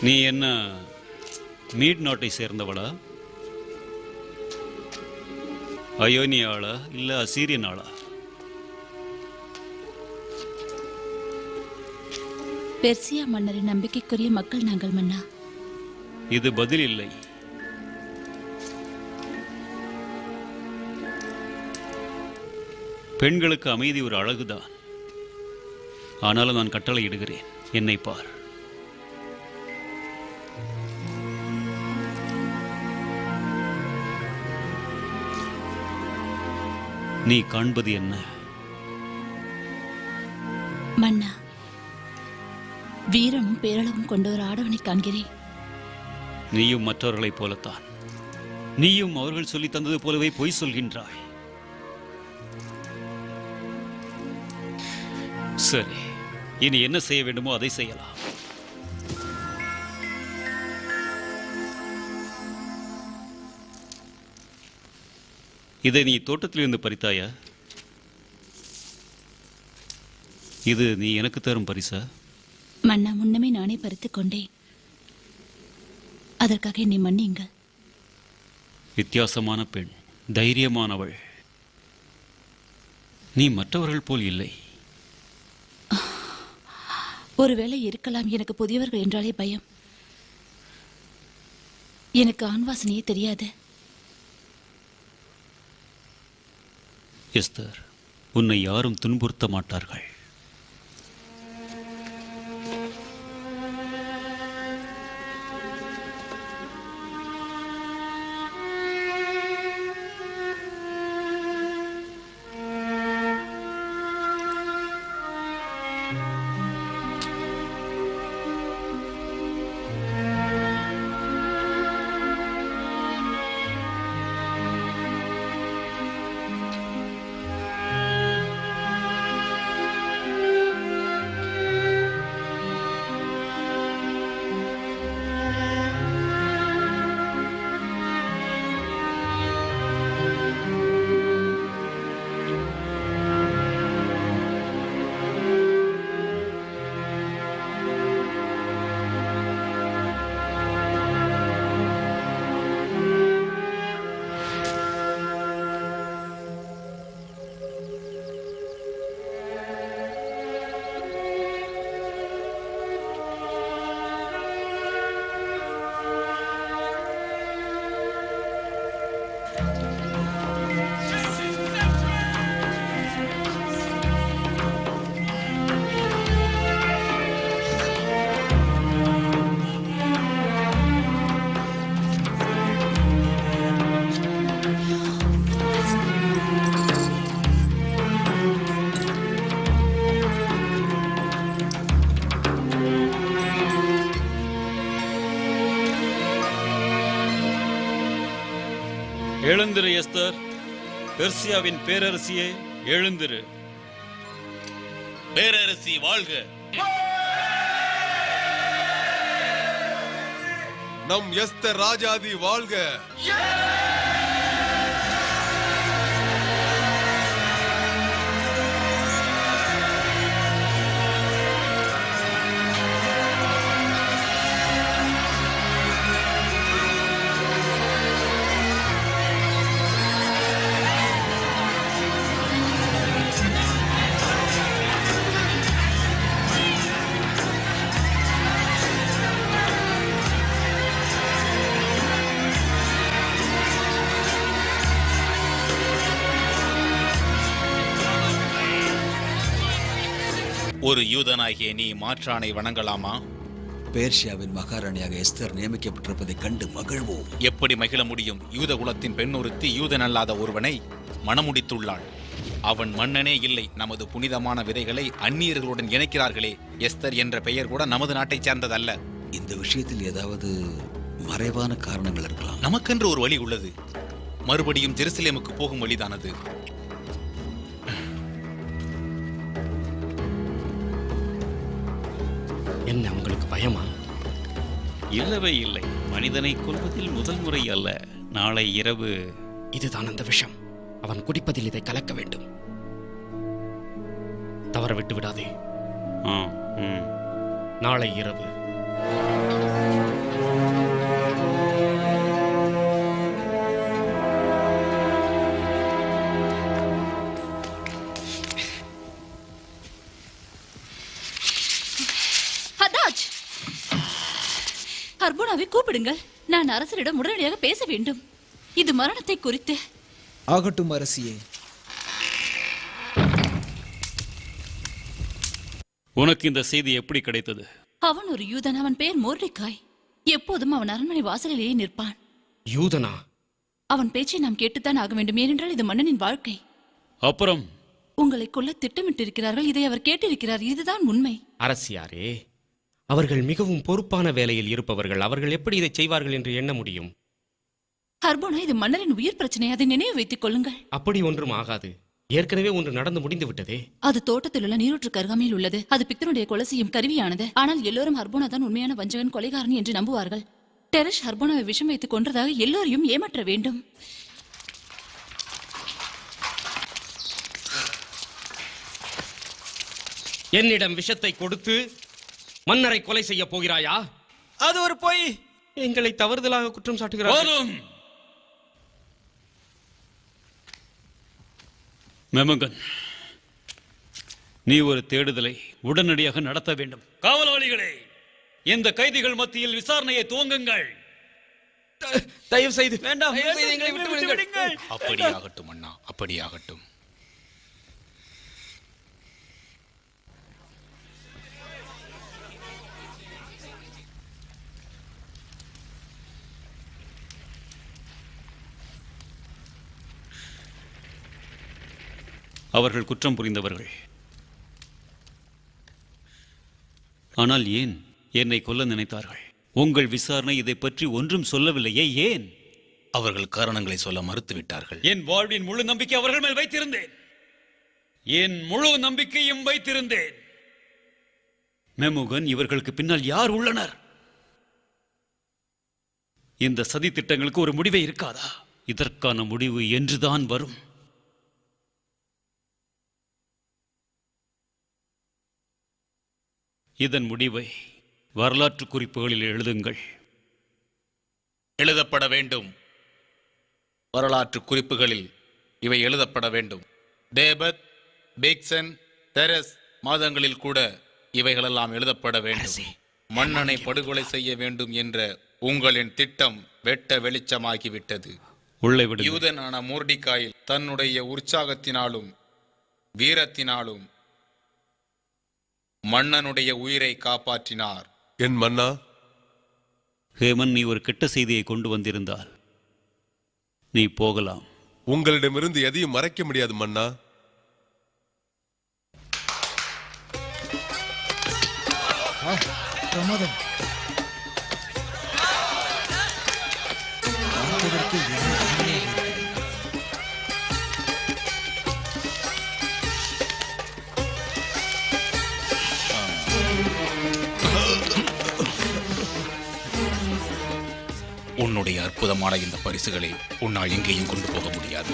நீ என்ன மீட் நாட்டை சேர்ந்தவளா? அயோனிய ஆளா இல்ல அசீரியன் ஆளா? பெர்சியா மன்னரின் நம்பிக்கைக்குரிய மக்கள் நாங்கள் மன்னா. இது பதில் இல்லை. பெண்களுக்கு அமைதி ஒரு அழகுதான். ஆனாலும் நான் கட்டளை இடுகிறேன், என்னை பார். நீ காண்பது என்ன? மன்னா, வீரமும் பேரளவும் கொண்ட ஒரு ஆடவனை காண்கிறேன். நீயும் மற்றவர்களைப் போலத்தான். நீயும் அவர்கள் சொல்லி தந்தது போலவே பொய் சொல்கின்றாய். சரி, இனி என்ன செய்ய வேண்டுமோ அதை செய்யலாம். இதை நீ தோட்டத்திலிருந்து பறித்தாயா? இது நீ எனக்கு தரும் பரிசா? மன்னா, முன்னமே நானே பறித்துக் கொண்டேன். அதற்காக என்னை மன்னியுங்கள். வித்தியாசமான பெண், தைரியமானவள். நீ மற்றவர்கள் போல் இல்லை. ஒருவேளை இருக்கலாம். எனக்கு புதியவர்கள் என்றாலே பயம். எனக்கு ஆண் வாசனையே தெரியாது. எஸ்தர், உன்னை யாரும் துன்புறுத்த மாட்டார்கள். எழுந்திரு எஸ்தர், பெர்சியாவின் பேரரசியே எழுந்திரு. பேரரசி வாழ்க! நம் எஸ்தர் ராஜாதி வாழ்க! ஒரு யூதனாகிய நீ மாற்றானை வணங்கலாமா? பேர்ஷியாவின் மகாராணியாக எஸ்தர் நியமிக்கப்பட்டிருப்பதைக் கண்டு மகிழ்வோம். எப்படி மகிழ முடியும்? யூத குலத்தின் பெண் ஒருத்தி யூதன் அல்லாத ஒருவனை மணமுடித்துள்ளாள். அவன் மன்னனே இல்லை. நமது புனிதமான விதைகளை அந்நியர்களுடன் இணைக்கிறார்களே. எஸ்தர் என்ற பெயர் கூட நமது நாட்டைச் சேர்ந்ததல்ல. இந்த விஷயத்தில் ஏதாவது மறைவான காரணங்கள் இருக்கலாம். நமக்கென்று ஒரு வழி உள்ளது. மறுபடியும் ஜெருசலேமுக்கு போகும் வழிதானது. என்ன உங்களுக்கு பயமா? இல்லவே இல்லை. மனிதனை கொல்வதில் முதல் முறை அல்ல. நாளை இரவு இதுதான் அந்த விஷம். அவன் குடிப்பதில் இதை கலக்க வேண்டும். தவற விட்டு விடாதே. நாளை இரவு ஹர்போனாவை கூப்பிடுங்கள். நான் அரசரிடம் உடனடியாக பேச வேண்டும். இது மரணத்தை குறித்து. ஆகட்டும் அரசியே. உனக்கு இந்த செய்தி எப்படி கிடைத்தது? அவன் ஒரு யூதன். அவன் பெயர் மோர்டெக்காய். எப்போதும் அவன் அரண்மனை வாசலிலேயே நிற்பான். யூதனா? அவன் பேச்சை நாம் கேட்டுத்தான் ஆக வேண்டும். ஏனென்றால் இது மன்னனின் வாழ்க்கை. அப்புறம் உங்களை கொல்ல திட்டமிட்டிருக்கிறார்கள். இதை அவர் கேட்டிருக்கிறார். இதுதான் உண்மை. அரசியாரே, அவர்கள் மிகவும் பொறுப்பான வேலையில் இருப்பவர்கள். அவர்கள் எப்படி இதை செய்வார்கள் என்று எண்ண முடியும்? ஹர்போனா, இது மன்னரின் உயிர் பிரச்சனை. அதை நினைவு வைத்துக் கொள்ளுங்கள். அப்படி ஒன்றும் ஆகாது. ஏற்கனவே ஒன்று நடந்து முடிந்து விட்டதே. அது தோட்டத்தில் உள்ள நீரூற்றுக்கு அருகாமையில் உள்ளது. அது பிக்தனுடைய கொலை செய்யும் கருவியானது. ஆனால் எல்லோரும் ஹர்போனா தான் உண்மையான வஞ்சகன், கொலைகாரன் என்று நம்புவார்கள். டெரஷ் ஹர்போனாவை விஷம் வைத்துக் கொன்றதாக எல்லோரையும் ஏமாற்ற வேண்டும். என்னிடம் விஷத்தை கொடுத்து மன்னரை கொலை செய்ய போகிறாயா? அது ஒரு பொய். எங்களை தவறுதலாக குற்றம் சாட்டுகிறார். மெமுகன், நீ ஒரு தேடுதலை உடனடியாக நடத்த வேண்டும். காவலாளிகளே, இந்த கைதிகள் மத்தியில் விசாரணையை துவங்குங்கள். தயவு செய்து வேண்டாம். எங்களை விட்டுவிடுங்கள். அப்படியாகட்டும் அண்ணா, அப்படியாகட்டும். அவர்கள் குற்றம் புரிந்தவர்கள். ஆனால் ஏன் என்னை கொல்ல நினைத்தார்கள்? உங்கள் விசாரணை இதை பற்றி ஒன்றும் சொல்லவில்லையே, ஏன்? அவர்கள் காரணங்களை சொல்ல மறுத்துவிட்டார்கள். என் வாழ்வின் முழு நம்பிக்கை அவர்கள் மேல் வைத்திருந்தேன். என் முழு நம்பிக்கையும் வைத்திருந்தேன். மெமுகன், இவர்களுக்கு பின்னால் யார் உள்ளனர்? இந்த சதி திட்டங்களுக்கு ஒரு முடிவே இருக்காதா? இதற்கான முடிவு என்றுதான் வரும். இதன் முடிவை வரலாற்று குறிப்புகளில் எழுதுங்கள். எழுதப்பட வேண்டும். வரலாற்று குறிப்புகளில் இவை எழுதப்பட வேண்டும். தேபத், பேக்சன், தெரஸ் மாதங்களில் கூட இவைகளெல்லாம் எழுதப்பட வேண்டும். மன்னனை படுகொலை செய்ய வேண்டும் என்ற உங்களின் திட்டம் வெட்ட வெளிச்சமாகிவிட்டது. யூதனான மோர்டிகாயில் தன்னுடைய உற்சாகத்தினாலும் வீரத்தினாலும் மன்னனுடைய உயிரை காப்பாற்றினார். என் மன்னா, ஹேமன், நீ ஒரு கெட்ட செய்தியை கொண்டு வந்திருந்தால் நீ போகலாம். உங்களிடமிருந்து எதையும் மறைக்க முடியாது மன்னா. பிரமாதம். உன்னுடைய அற்புதமான இந்த பரிசுகளை உன்னால் எங்கேயும் கொண்டு போக முடியாது.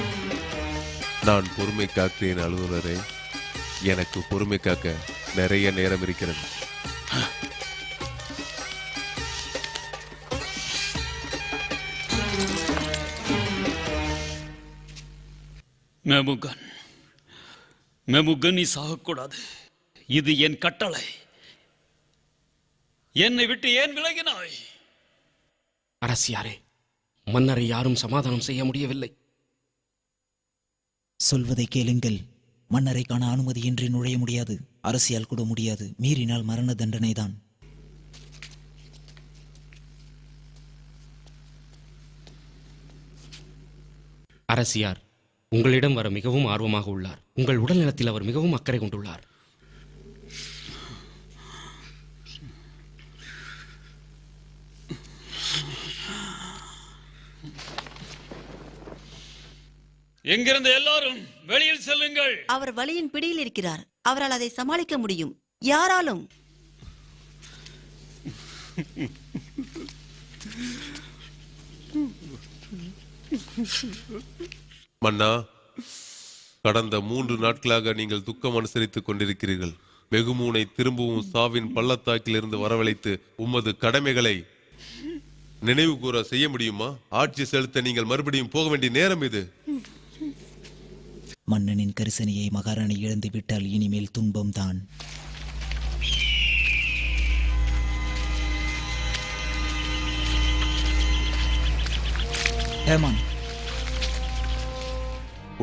நான் பொறுமை காக்கிறேன் அலுவலரே. எனக்கு பொறுமை காக்க நிறைய நேரம் இருக்கிறது. மெமுகன், மெமுகன், நீ சாகக்கூடாது. இது என் கட்டளை. என்னை விட்டு ஏன் விலகினாய்? அரசியாரே, மன்னரை யாரும் சமாதானம் செய்ய முடியவில்லை. சொல்வதை கேளுங்கள். மன்னரை காண அனுமதியின்றி நுழைய முடியாது. அரசியால் கூட முடியாது. மீறினால் மரண தண்டனை தான். அரசியார் உங்களிடம் வர மிகவும் ஆர்வமாக உள்ளார். உங்கள் உடல்நலத்தில் அவர் மிகவும் அக்கறை கொண்டுள்ளார். எங்கிருந்து எல்லாரும் வெளியில் செல்லுங்கள். அவர் வலியின் பிடியில் இருக்கிறார். அவரால் அதை சமாளிக்க முடியும். யாராலும். மன்னா, கடந்த 3 நாட்களாக நீங்கள் துக்கம் அனுசரித்துக் கொண்டிருக்கிறீர்கள். வெகுமூனை திரும்பவும் சாவின் பள்ளத்தாக்கிலிருந்து வரவழைத்து உமது கடமைகளை நினைவு கூற செய்ய முடியுமா? ஆட்சி செலுத்த நீங்கள் மறுபடியும் போக வேண்டிய நேரம் இது. மன்னனின் கரிசனையை மகாராணி இழந்து விட்டால் இனிமேல் துன்பம்தான். ஹேமான்,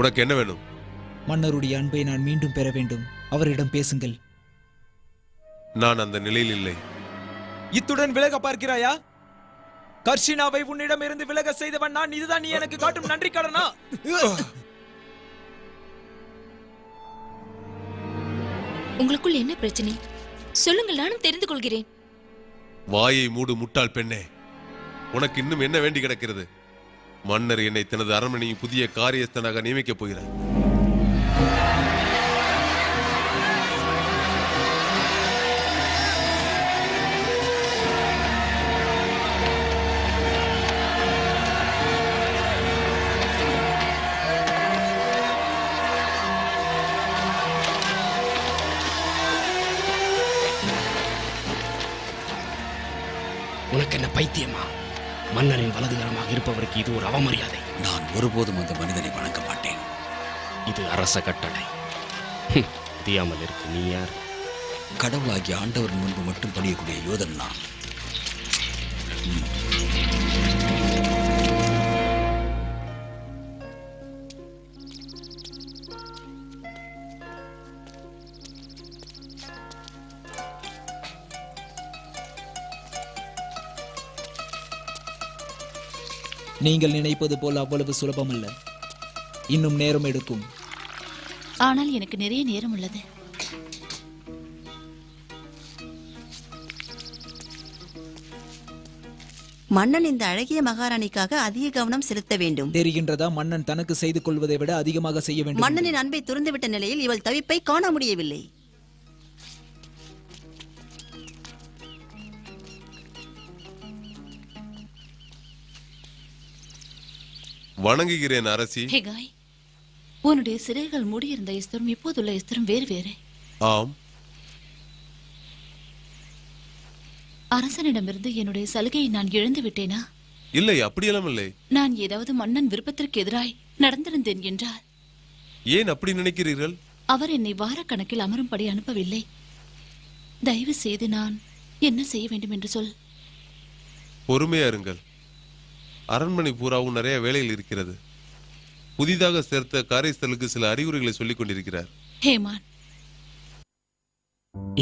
உனக்கு என்ன வேணும்? மன்னருடைய அன்பை நான் மீண்டும் பெற வேண்டும். அவரிடம் பேசுங்கள். நான் அந்த நிலையில் இல்லை. இத்துடன் விலக பார்க்கிறாயா? கர்ஷினாவை உன்னிடம் இருந்து விலக செய்தவன் நான். இதுதான் நீ எனக்கு காட்டும் நன்றி கடனா? உங்களுக்குள் என்ன பிரச்சனை? சொல்லுங்கள், நானும் தெரிந்து கொள்கிறேன். வாயை மூடு முட்டாள் பெண்ணே. உனக்கு இன்னும் என்ன வேண்டி கிடக்கிறது? மன்னர் என்னை தனது அரண்மனையின் புதிய காரியஸ்தனாக நியமிக்கப் போகிறார். உனக்கு என்ன பைத்தியமா? மன்னரின் வலதுகரமாக இருப்பவருக்கு இது ஒரு அவமரியாதை. நான் ஒருபோதும் அந்த மனிதனை வணங்க மாட்டேன். இது அரச கட்டளை. தெரியாமல் இருக்கு. நீ யார்? கடவுளாகிய ஆண்டவர் முன்பு மட்டும் பணியக்கூடிய யோதன் நான். நீங்கள் நினைப்பது போல் அவ்வளவு சுலபமல்ல. இன்னும் நேரம் எடுக்கும். ஆனால் எனக்கு நிறைய நேரம் உள்ளது. மன்னன் இந்த அழகிய மகாராணிக்காக அதிக கவனம் செலுத்த வேண்டும். தெரிகின்றதா? மன்னன் தனக்கு செய்து கொள்வதை விட அதிகமாக செய்ய வேண்டும். மன்னனின் அன்பை துறந்துவிட்ட நிலையில் இவள் தவிப்பை காண முடியவில்லை. வணங்குகிறேன் அரசி. ஹெகாய், உன்னுடைய சிறைகள் மூடியிருந்த எஸ்தரும் இப்போதுள்ள எஸ்தரும் வேறு வேறு. ஆம். அரசனிடமிருந்து என்னுடைய சலுகையை நான் இழந்து விட்டேனா? இல்லை, அப்படியெல்லாம் இல்லை. நான் ஏதாவது மன்னன் விருப்பத்திற்கு எதிராய் நடந்திருந்தேன் என்றால்? ஏன் அப்படி நினைக்கிறீர்கள்? அவர் என்னை வாரக்கணக்கில் அமரும்படி அனுப்பவில்லை. தயவு செய்து நான் என்ன செய்ய வேண்டும் என்று சொல். பொறுமையா இருங்கள். அரண்மனை பூராவும் நிறைய வேலைகள் இருக்கிறது. புதிதாக சேர்த்த காரியஸ்தலுக்கு சில அறிவுரைகளை சொல்லிக் கொண்டிருக்கிறார். ஹேமான்,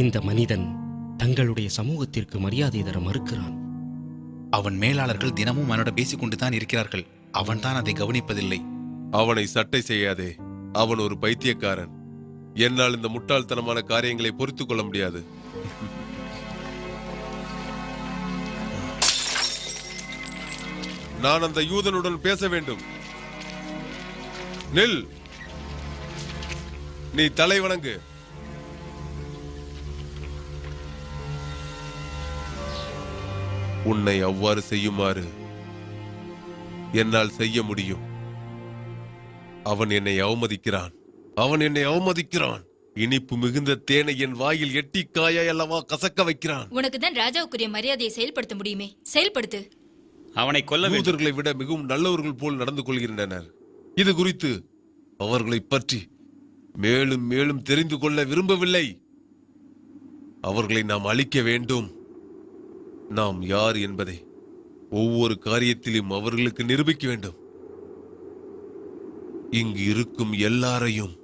இந்த மனிதன் தங்களுடைய சமூகத்திற்கு மரியாதை தர மறுக்கிறான். அவன் மேலாளர்கள் தினமும் அவனிடம் பேசிக் கொண்டுதான் இருக்கிறார்கள். அவன்தான் அதை கவனிப்பதில்லை. அவனை சட்டை செய்யாதே. அவன் ஒரு பைத்தியக்காரன். என்னால் இந்த முட்டாள்தனமான காரியங்களை பொறுத்துக் கொள்ள முடியாது. நான் அந்த யூதனுடன் பேச வேண்டும். நில். நீ தலை வணங்கு. உன்னை அவ்வாறு செய்யுமாறு என்னால் செய்ய முடியும். அவன் என்னை அவமதிக்கிறான். அவன் என்னை அவமதிக்கிறான். இனிப்பு மிகுந்த தேனை என் வாயில் எட்டி காய அல்லவா கசக்க வைக்கிறான். உனக்கு தான் ராஜாவுக்குரிய மரியாதையை செயல்படுத்த முடியுமே, செயல்படுத்து. அவனை கொல்ல வேண்டும். யூதர்களை விட மிகவும் நல்லவர்கள் போல் நடந்து கொள்கின்றனர். இது குறித்து அவர்களை பற்றி மேலும் மேலும் தெரிந்து கொள்ள விரும்பவில்லை. அவர்களை நாம் அழிக்க வேண்டும். நாம் யார் என்பதை ஒவ்வொரு காரியத்திலும் அவர்களுக்கு நிரூபிக்க வேண்டும். இங்கு இருக்கும் எல்லாரையும்,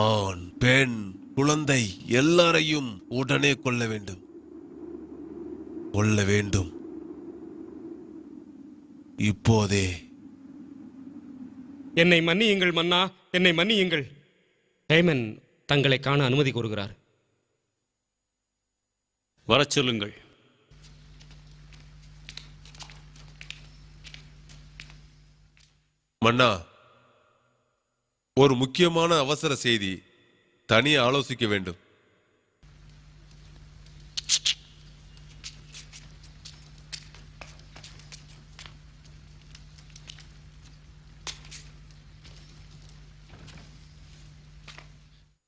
ஆண் பெண் குழந்தை எல்லாரையும் உடனே கொல்ல வேண்டும். கொல்ல வேண்டும். இப்போதே. என்னை மன்னியுங்கள் மன்னா, என்னை மன்னியுங்கள். ஹேமன் தங்களை காண அனுமதி கோருகிறார். வரச் சொல்லுங்கள். மன்னா, ஒரு முக்கியமான அவசர செய்தி. தனியே ஆலோசிக்க வேண்டும்.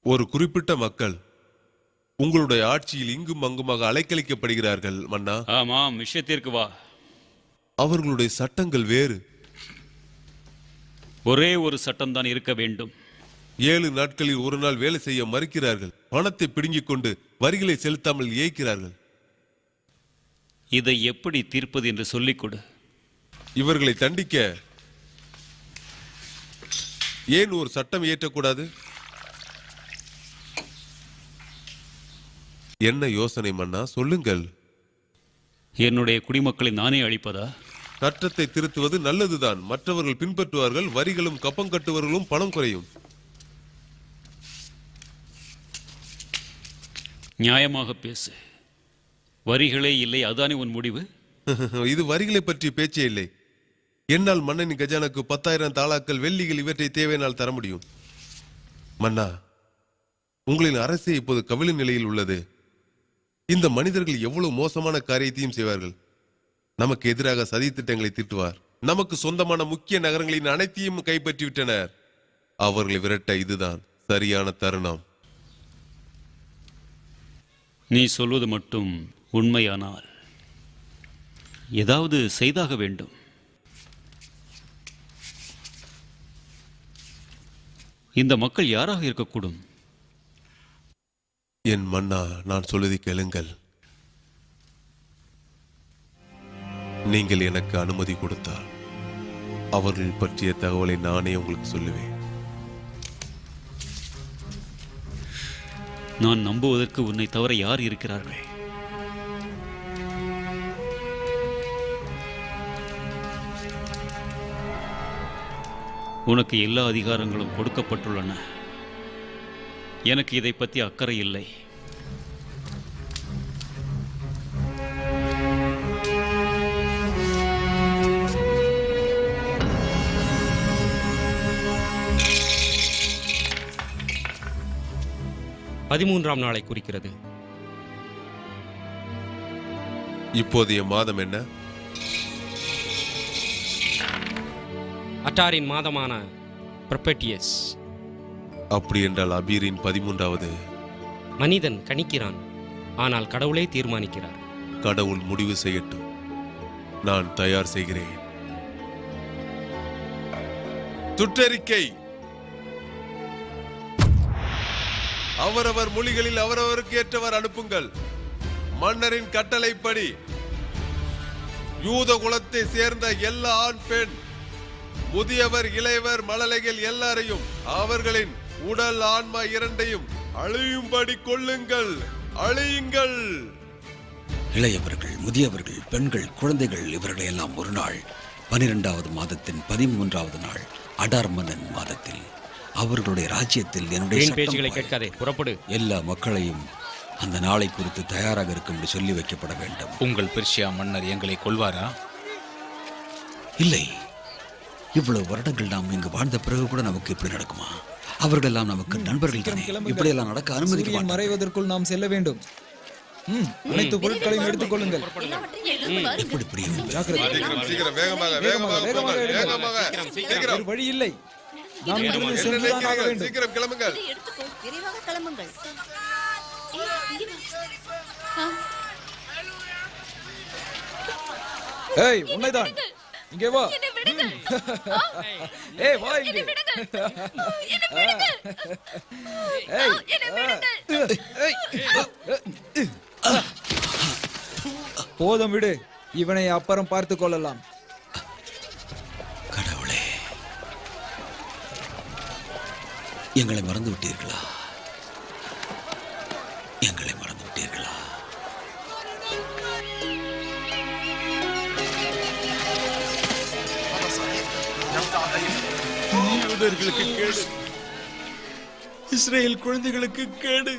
ஒரு குறிப்பிட்ட மக்கள் உங்களுடைய ஆட்சியில் இங்கும் அங்குமாக அலைக்கழிக்கப்படுகிறார்கள் மன்னா. ஆமாம், விஷயத்திற்கு வா. அவர்களுடைய சட்டங்கள் வேறு. ஒரே ஒரு சட்டம்தான் இருக்க வேண்டும். 7 நாட்களில் ஒரு நாள் வேலை செய்ய மறுக்கிறார்கள். பணத்தை பிடுங்கிக் கொண்டு வரிகளை செலுத்தாமல் ஏய்க்கிறார்கள். இதை எப்படி தீர்ப்பது என்று சொல்லிக் கொடு. இவர்களை தண்டிக்க ஏன் ஒரு சட்டம் இயற்றக்கூடாது? என்ன யோசனை மன்னா, சொல்லுங்கள். என்னுடைய குடிமக்களை நானே அழிப்பதா? சட்டத்தை திருத்துவது நல்லதுதான். மற்றவர்கள் பின்பற்றுவார்கள். வரிகளும் கப்பம் கட்டுவர்களும் பணம் குறையும். நியாயமாக பேசு. வரிகளே இல்லை, அதானே உன் முடிவு? இது வரிகளை பற்றிய பேச்சே இல்லை. என்னால் மன்னனின் கஜானுக்கு 10,000 தாளாக்கள், வெள்ளிகள் இவற்றை தேவையானால் தர முடியும். மன்னா, உங்களின் அரசே இப்போது கவிழ் நிலையில் உள்ளது. இந்த மனிதர்கள் எவ்வளவு மோசமான காரியத்தையும் செய்வார்கள். நமக்கு எதிராக சதி திட்டங்களை தீட்டுவார். நமக்கு சொந்தமான முக்கிய நகரங்களின் அனைத்தையும் கைப்பற்றிவிட்டனர். அவர்களை விரட்ட இதுதான் சரியான தருணம். நீ சொல்வது மட்டும் உண்மையானால் ஏதாவது செய்தாக வேண்டும். இந்த மக்கள் யாராக இருக்கக்கூடும்? என் மன்னா, நான் சொல்வதை கேளுங்கள். நீங்கள் எனக்கு அனுமதி கொடுத்தால் அவர்கள் பற்றிய தகவலை நானே உங்களுக்கு சொல்லுவேன். நான் நம்புவதற்கு உன்னை தவிர யார் இருக்கிறார்கள்? உனக்கு எல்லா அதிகாரங்களும் கொடுக்கப்பட்டுள்ளன. எனக்கு இதை பற்றி அக்கறை இல்லை. பதிமூன்றாம் நாளை குறிக்கிறது. இப்போதைய மாதம் என்ன? அட்டாரின் மாதமான பெர்பெட்டியஸ். அப்படி என்றால் அபீரின் 13வது. மனிதன் கணிக்கிறான், ஆனால் கடவுளே தீர்மானிக்கிறார். கடவுள் முடிவு செய்யட்டும். நான் தயார் செய்கிறேன். சுற்றறிக்கை. அவரவர் மொழிகளில் அவரவருக்கு ஏற்றவர் அனுப்புங்கள். மன்னரின் கட்டளைப்படி யூத குலத்தை சேர்ந்த எல்லா ஆண், பெண், முதியவர், இளையவர், மழலைகள் எல்லாரையும் அவர்களின் உடல், ஆன்மா இரண்டையும் அழியும்படி கொள்ளுங்கள். அழியுங்கள். இளையவர்கள், முதியவர்கள், பெண்கள், குழந்தைகள் இவர்களை எல்லாம் ஒரு நாள் 12வது மாதத்தின் 13வது நாள் அடார் மன்னன் மாதத்தில் அவர்களுடைய ராஜ்யத்தில் என்னுடைய பேச்சுகளை கேட்காதே, புறப்படு. எல்லா மக்களையும் அந்த நாளை குறித்து தயாராக இருக்கும் என்று சொல்லி வைக்கப்பட வேண்டும். உங்கள் பெர்ஷியா மன்னர் எங்களை கொல்வாரா? இல்லை. இவ்வளவு வருடங்கள் நாம் இங்கு வாழ்ந்த பிறகு கூட நமக்கு இப்படி நடக்குமா? அவர்கள் எல்லாம் நமக்கு நண்பர்கள் தானே. இப்படி எல்லாம் நடக்க அனுமதிக்க மாட்டோம். மறைவதற்குள் நாம் செல்ல வேண்டும். அனைத்து பொருட்களையும் எடுத்துக் கொள்ளுங்கள். எப்படி புரியும்? சீக்கிரம், வேகமாக, வேகமாக, வேகமாக. வேறு வழி இல்லை. நாம் இங்கிருந்து சென்றுதான் ஆக வேண்டும். சீக்கிரம் கிளம்புங்கள். விரைவாக கிளம்புங்கள். ஏய், உன்னைதான். இங்கே வா. ஏய், வா இங்கே. போதும், விடு. இவனை அப்புறம் பார்த்துக் கொள்ளலாம். கடவுளே, எங்களை மறந்து விட்டீர்களா? எங்களை மறந்து விட்டீர்களா? யூதர்களுக்கு கேடு, இஸ்ரேல் குழந்தைகளுக்கு கேடு.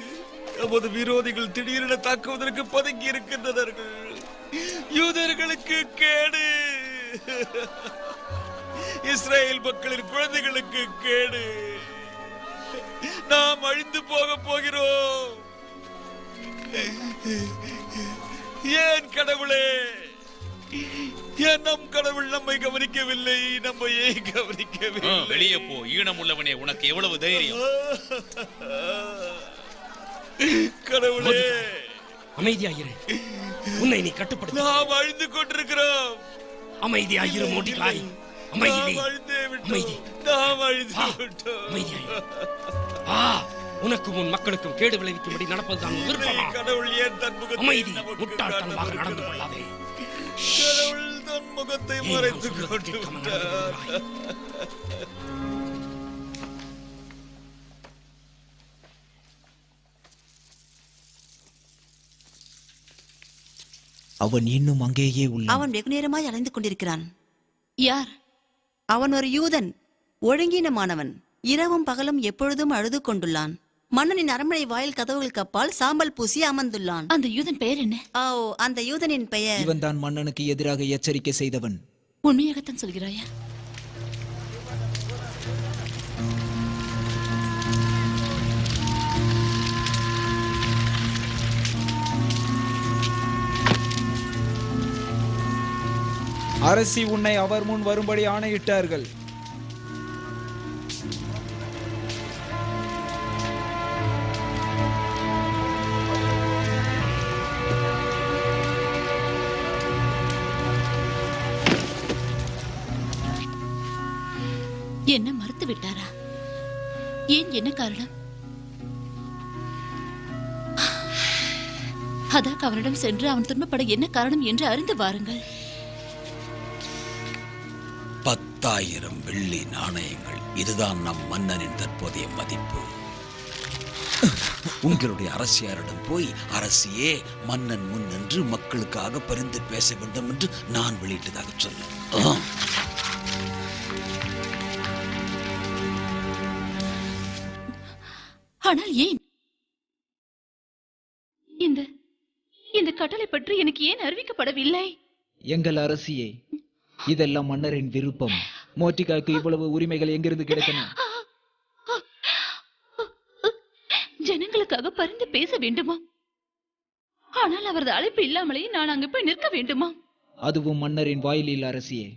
நமது விரோதிகள் திடீரென தாக்குவதற்கு பதுங்கி இருக்கின்றனர். யூதர்களுக்கு கேடு, இஸ்ரேல் மக்களின் குழந்தைகளுக்கு கேடு. நாம் அழிந்து போக போகிறோம். ஏன் கடவுளே, ஏன் நம் கடவுள் நம்மை கவனிக்கவில்லை? நம்மை ஏன் கவனிக்கவில்லை? வெளியே போ, ஈனம் உள்ளவனே, உனக்கு எவ்வளவு தைரியம்? கடவுளே, அமைதியாயிரு. உன்னை நீ கட்டுப்படுத்த. நாம் அழிந்து கொண்டிருக்கிறோம். அமைதியாயிரு மோர்டிகாய். அமைதி. உனக்கும் உன் மக்களுக்கும் கேடு விளைவிக்கும்படி நடப்பதுதான் விருப்பமா? கடவுள் ஏன் தன் முகத்தை அமைதி. முட்டாள்தனமாக நடந்து கொள்ளாதே. கடவுள் தன் முகத்தை மறைத்துக் கொண்டு விட்டார். அவன் இன்னும் அங்கேயே உள்ளான். அவன் வெகு நேரமாய் அலைந்து கொண்டிருக்கிறான். யார் அவன்? ஒரு யூதன், ஒழுங்கீனமானவன். இரவும் பகலும் எப்பொழுதும் அழுது கொண்டுள்ளான். மன்னனின் அரண்மனை வாயில் கதவுகளுக்கு அப்பால் சாம்பல் பூசி அமர்ந்துள்ளான். அந்த யூதன் பெயர் என்ன? அந்த யூதனின் பெயர். இவன் தான் மன்னனுக்கு எதிராக எச்சரிக்கை செய்தவன். உண்மையாகத்தான் சொல்கிறாயா? அரசி உன்னை அவர் முன் வரும்படி ஆணையிட்டார்கள். என்ன மறுத்து விட்டாரா? ஏன்? என்ன காரணம்? அதற்கு அவனிடம் சென்று அவன் துன்பப்பட என்ன காரணம் என்று அறிந்து வாருங்கள். 10,000 வெள்ளி நாணயங்கள். இதுதான் நம் மன்னனின் தற்போதைய மதிப்பு. உங்களுடைய அரசியாரிடம் போய், அரசியே, மன்னன் முன் நின்று மக்களுக்காக பரிந்து பேச வேண்டும் என்று நான் வெளியிட்டதாக சொல்லு. ஆனால் ஏன்? இந்த கட்டளை பற்றி எனக்கு ஏன் அறிவிக்கப்படவில்லை? எங்கள் அரசியே, இதெல்லாம் மன்னரின் விருப்பம். மோர்டிகாய்க்கு இவ்வளவு உரிமைகள் எங்கிருந்து கிடைத்தன? ஜனங்களுக்காக பரிந்து பேச வேண்டுமா? ஆனால் அவரது அழைப்பு இல்லாமலேயே நான் அங்கு போய் நிற்க வேண்டுமா? அதுவும் மன்னரின் வாயிலில் அரசியே.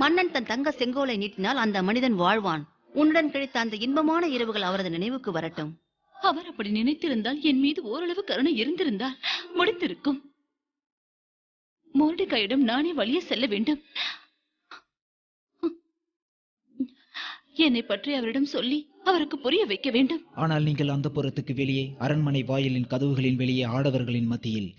மன்னன் தன் தங்க செங்கோலை நீட்டினால் அந்த மனிதன் வாழ்வான். உன்னுடன் கிடைத்த அந்த இன்பமான இரவுகள் அவரது நினைவுக்கு வரட்டும். அவர் அப்படி நினைத்திருந்தால், என் மீது ஓரளவு கருணை இருந்திருந்தால் முடித்திருக்கும். மோர்டிகாயிடம் நானே வழியே செல்ல வேண்டும். என்னை பற்றி அவரிடம் சொல்லி அவருக்கு புரிய வைக்க வேண்டும். ஆனால் நீங்கள் அந்த புறத்துக்கு வெளியே, அரண்மனை வாயிலின் கதவுகளின் வெளியே, ஆடவர்களின் மத்தியில்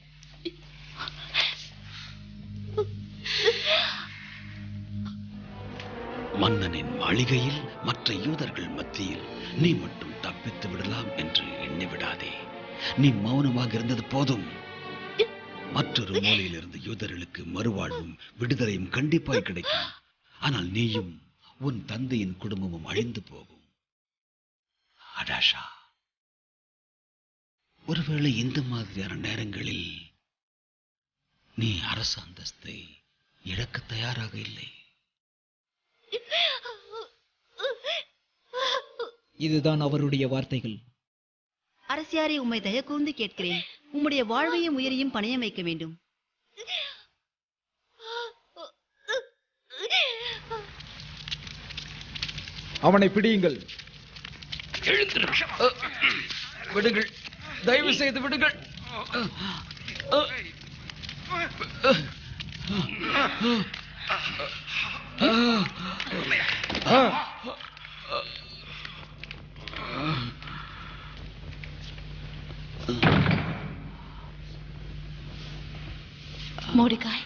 மன்னனின் மாளிகையில் மற்ற யூதர்கள் மத்தியில் நீ மட்டும் தப்பித்து விடலாம் என்று எண்ணிவிடாதே. நீ மௌனமாக இருந்தது போதும். மற்றொரு மூலையிலிருந்து யூதர்களுக்கு மறுவாழ்வும் விடுதலையும் கண்டிப்பாய் கிடைக்கும். ஆனால் நீயும் உன் தந்தையின் குடும்பமும் அழிந்து போகும். அடாஷா, ஒருவேளை இந்த மாதிரியான நேரங்களில் நீ அரசு அந்தஸ்தை இழக்க தயாராக இல்லை. இதுதான் அவருடைய வார்த்தைகள். அரசியாரை, உம்மை தய கூர்ந்து கேட்கிறேன். உம்முடைய வாழ்வையும் உயிரையும் பணையம் வைக்க வேண்டும். அவனை பிடியுங்கள். விடுங்கள், தயவு செய்து விடுங்கள். மோர்டிகாய்,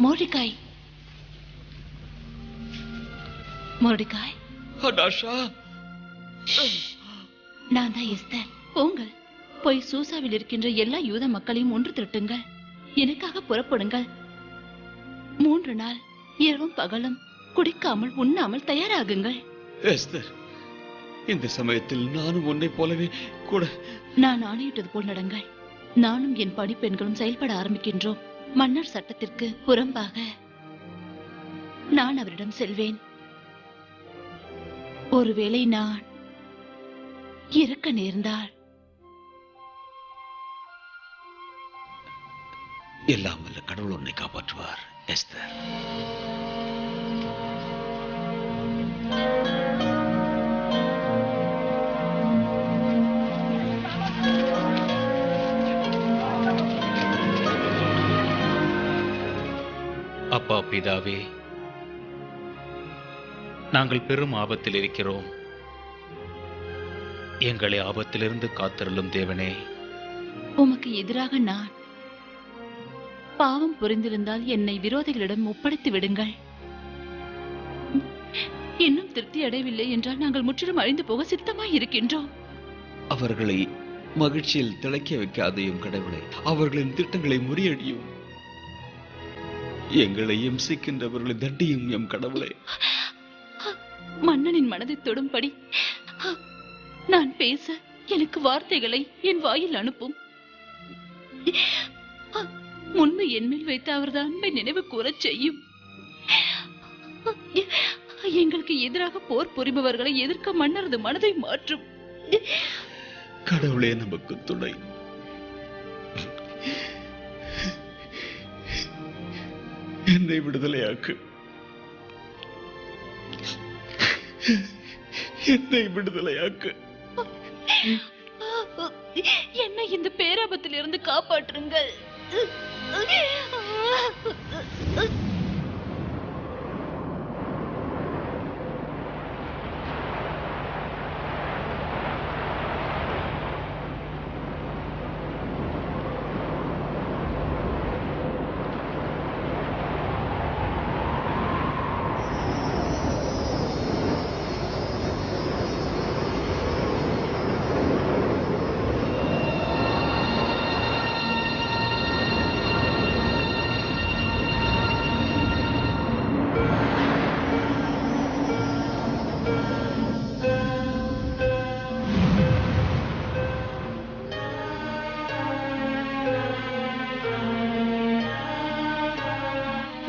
மோர்டிகாய், மொர்டிகாய், ஹடாஷா, நான் தான் எஸ்தர். போங்கள், போய் சூசாவில் இருக்கின்ற எல்லா யூத மக்களையும் ஒன்று திரட்டுங்கள். எனக்காக புறப்படுங்கள். 3 நாள் இரவும் பகலும் குடிக்காமல் உண்ணாமல் தயாராகுங்கள். எஸ்தர், இந்த சமயத்தில் நானும் உன்னை போலவே கூட. நான் ஆணையிட்டது போல் நடங்கள். நானும் என் பணிப்பெண்களும் செயல்பட ஆரம்பிக்கின்றோம். மன்னர் சட்டத்திற்கு புறம்பாக நான் அவரிடம் செல்வேன். ஒருவேளை நான் இறக்க நேர்ந்தால் எல்லாம் வல்ல கடவுள் உன்னை காப்பாற்றுவார் எஸ்தர். அப்பா பிதாவே, நாங்கள் பெரும் ஆபத்தில் இருக்கிறோம். எங்களை ஆபத்திலிருந்து காத்தருளும் தேவனே. உமக்கு எதிராக நான் பாவம் புரிந்திருந்தால் என்னை விரோதிகளிடம் ஒப்படைத்து விடுங்கள். இன்னும் திருப்தி அடையவில்லை என்றால் நாங்கள் முற்றிலும் அழிந்து போக சித்தமாய் இருக்கின்றோம். அவர்களை மகிழ்ச்சியில் திளைக்க வைக்காதையும் கடவுளை, அவர்களின் திட்டங்களை முறியடியும். எங்களை இம்சிக்கின்றவர்களை தண்டியும் எம் கடவுளை. மன்னனின் மனதை தொடும்படி நான் பேச எனக்கு வார்த்தைகளை என் வாயில் அனுப்பும். முன்பு என்மேல் வைத்த அவரது அன்பை நினைவு கூறச் செய்யும். எங்களுக்கு எதிராக போர் புரிபவர்களை எதிர்க்க மன்னரது மனதை மாற்றும். கடவுளே நமக்கு துணை. என்னை விடுதலையாக்கு, என்னை விடுதலையாக்கு. என்னை இந்த பேராபத்தில் இருந்து காப்பாற்றுங்கள்.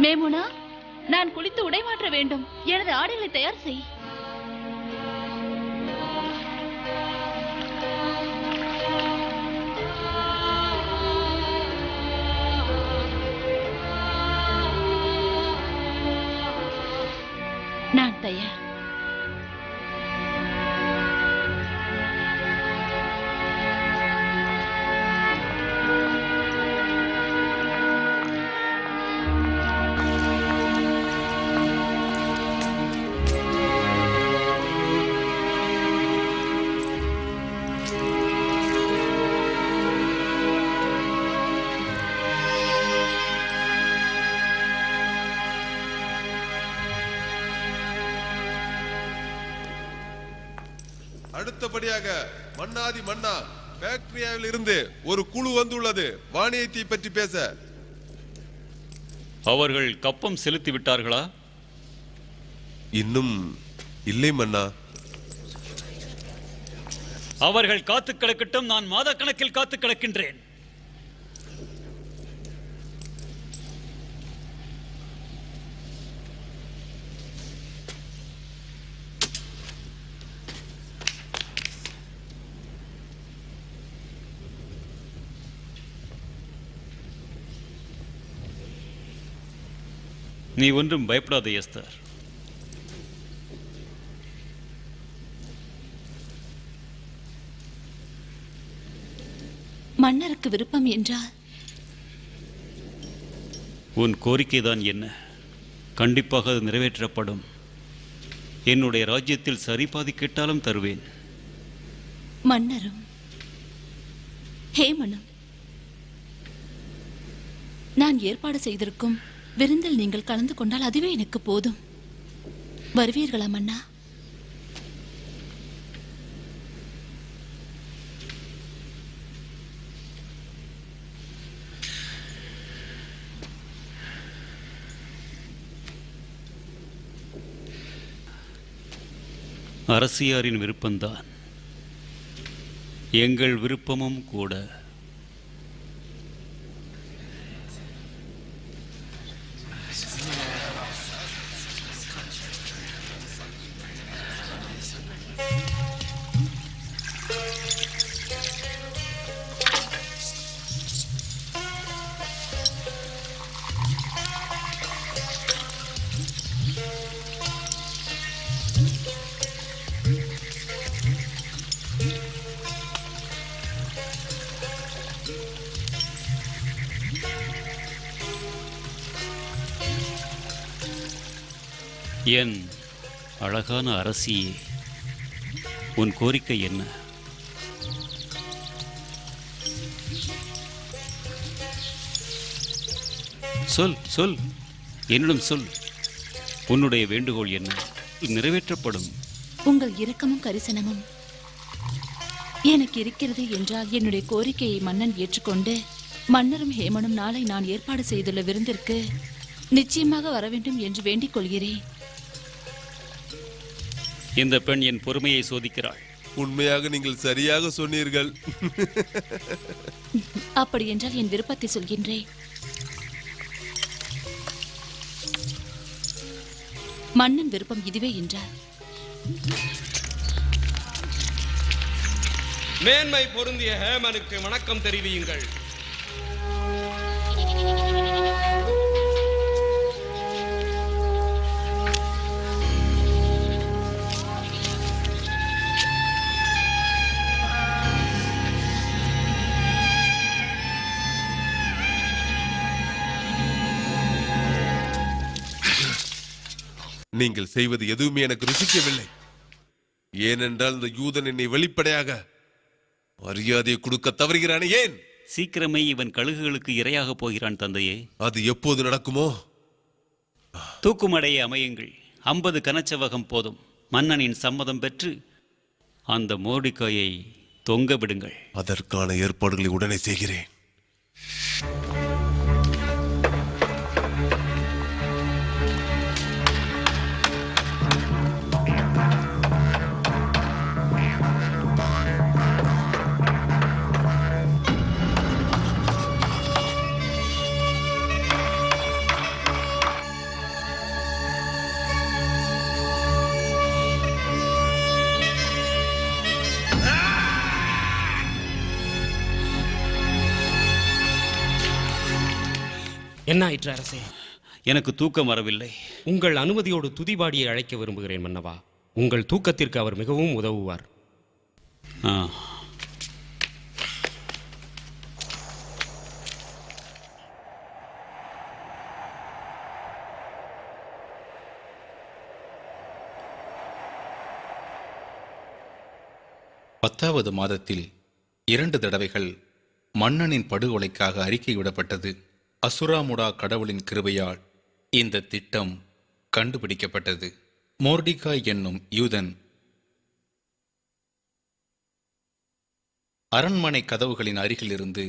மேமுனா, நான் குளித்து உடை மாற்ற வேண்டும். எனது ஆடைகளை தயார் செய். நான் தயார். அடுத்தபடியாக மன்னாதி மன்னா பாக்டீரியாவில் இருந்து ஒரு குழு வந்துள்ளது வாணியத்தை பற்றி பேச. அவர்கள் கப்பம் செலுத்தி விட்டார்களா? இன்னும் இல்லை மன்னா. அவர்கள் காத்து கிடக்கட்டும். நான் மாத கணக்கில் காத்து கிடக்கின்றேன். நீ ஒன்றும் பயப்படாத எஸ்தர். மன்னருக்கு விருப்பம் என்றால் உன் கோரிக்கைதான் என்ன? கண்டிப்பாக அது நிறைவேற்றப்படும். என்னுடைய ராஜ்யத்தில் சரிபாதி கேட்டாலும் தருவேன். மன்னரும் ஹேமனும் நான் ஏற்பாடு செய்திருக்கும் விருந்தில் நீங்கள் கலந்து கொண்டால் அதுவே எனக்கு போதும். வருவீர்களா மன்னா? அரசியாரின் விருப்பம்தான் எங்கள் விருப்பமும் கூட. என் அழகான அரசியே, உன் கோரிக்கை என்ன? சொல் சொல், என்னிடம் சொல். உன்னுடைய வேண்டுகோள் என்ன? நிறைவேற்றப்படும். உங்கள் இரக்கமும் கரிசனமும் எனக்கு இருக்கிறது என்றால் என்னுடைய கோரிக்கையை மன்னன் ஏற்றுக்கொண்டு மன்னரும் ஹேமனும் நாளை நான் ஏற்பாடு செய்துள்ள விருந்திற்கு நிச்சயமாக வர வேண்டும் என்று வேண்டிக் கொள்கிறேன். இந்த பெண் என் பொறுமையை சோதிக்கிறாள். உண்மையாக நீங்கள் சரியாக சொன்னீர்கள். அப்படி என்றால் என் விருப்பத்தை சொல்கின்றேன். மன்னன் விருப்பம் இதுவே என்றால் மேன்மை பொருந்திய ஹேமனுக்கு வணக்கம் தெரிவியுங்கள். நீங்கள் செய்வது எதுவுமே எனக்கு ருசிக்கவில்லை. ஏனென்றால் இந்த யூதன் என்னை வெளிப்படையாக மரியாதையை கொடுக்க தவறுகிறானே. ஏன்? சீக்கிரமே இவன் கழுகுகளுக்கு இரையாக போகிறான் தந்தையே. அது எப்போது நடக்குமோ? தூக்குமடைய அமையுங்கள். 50 கனச்சவகம் போதும். மன்னனின் சம்மதம் பெற்று அந்த மோர்டிகாயை தொங்க விடுங்கள். அதற்கான ஏற்பாடுகளை உடனே செய்கிறேன். என்ன ஆயிற்று அரசே? எனக்கு தூக்கம் வரவில்லை. உங்கள் அனுமதியோடு துதிபாடியை அழைக்க விரும்புகிறேன் மன்னவா. உங்கள் தூக்கத்திற்கு அவர் மிகவும் உதவுவார். பத்தாவது மாதத்தில் 2 தடவைகள் மன்னனின் படுகொலைக்காக அறிக்கை விடப்பட்டது. அசுராமுடா கடவுளின் கிருபையால் இந்த திட்டம் கண்டுபிடிக்கப்பட்டது. மோர்டிகாய் என்னும் யூதன் அரண்மனை கதவுகளின் அருகிலிருந்து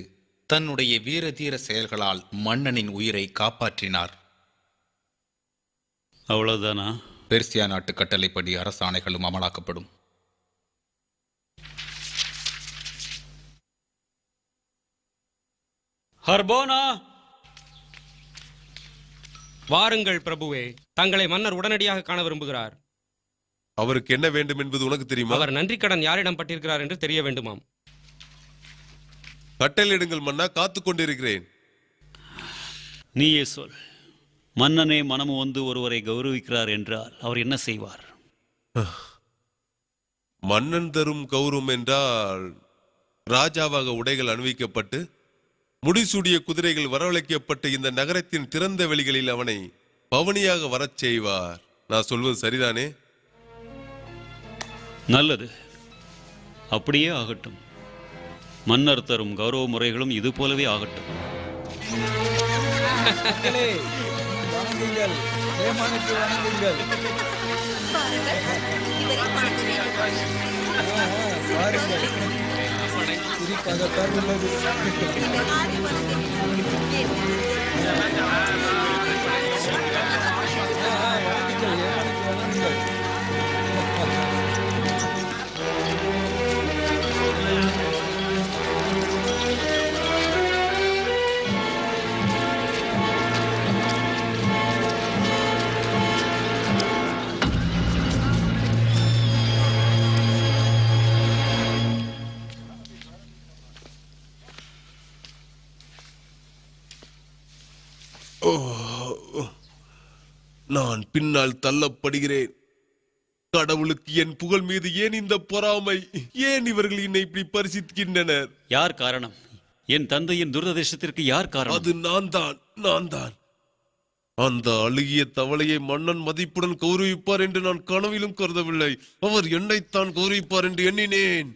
தன்னுடைய வீரதீர செயல்களால் மன்னனின் உயிரை காப்பாற்றினார். அவ்வளவுதானா? பெர்சியா நாட்டு கட்டளைப்படி அரசாணைகளும் அமலாக்கப்படும். ஹர்போனா, வாருங்கள் பிரபுவே. தங்களை மன்னர் உடனடியாக காண விரும்புகிறார். அவருக்கு என்ன வேண்டும் என்பது உனக்கு தெரியுமா? அவர் நன்றி கடன் யாரிடம் பட்டிருக்கிறார் என்று தெரிய வேண்டுமாம். கட்டளையிடுங்கள் மன்னா, காத்துக் கொண்டிருக்கிறேன். நீயே சொல். மன்னனே மனமு வந்து ஒருவரை கௌரவிக்கிறார் என்றால் அவர் என்ன செய்வார்? மன்னன் தரும் கௌரவம் என்றால் ராஜாவாக உடைகள் அணிவிக்கப்பட்டு முடிசூடிய குதிரைகள் வரவழைக்கப்பட்டு இந்த நகரத்தின் திறந்த வெளிகளில் அவனை பவனியாக வரச் செய்வார். நான் சொல்வது சரிதானே? நல்லது, அப்படியே ஆகட்டும். மன்னர் தரும் கௌரவ முறைகளும் இது போலவே ஆகட்டும். வணங்குங்கள், ஹேமனுக்கு வணங்குங்கள். பாருங்கள், இவரை பார்க்க வேண்டும். பாருங்கள், சிரிப்பாகத்தான் உள்ளது. நீங்கள் ஆடி வருகிறீர்கள். நான் பின்னால் தள்ளப்படுகிறேன். கடவுளுக்கு என் புகழ் மீது ஏன் இந்த பொறாமை? ஏன் இவர்கள் என்னை இப்படி பரிசிக்கின்றனர்? யார் காரணம்? என் தந்தையின் துரதிர்ஷ்டத்திற்கு யார் காரணம்? அது நான் தான். அந்த அழுகிய தவளையை மன்னன் மதிப்புடன் கௌரவிப்பார் என்று நான் கனவிலும் கருதவில்லை. அவர் என்னைத்தான் கௌரவிப்பார் என்று எண்ணினேன்.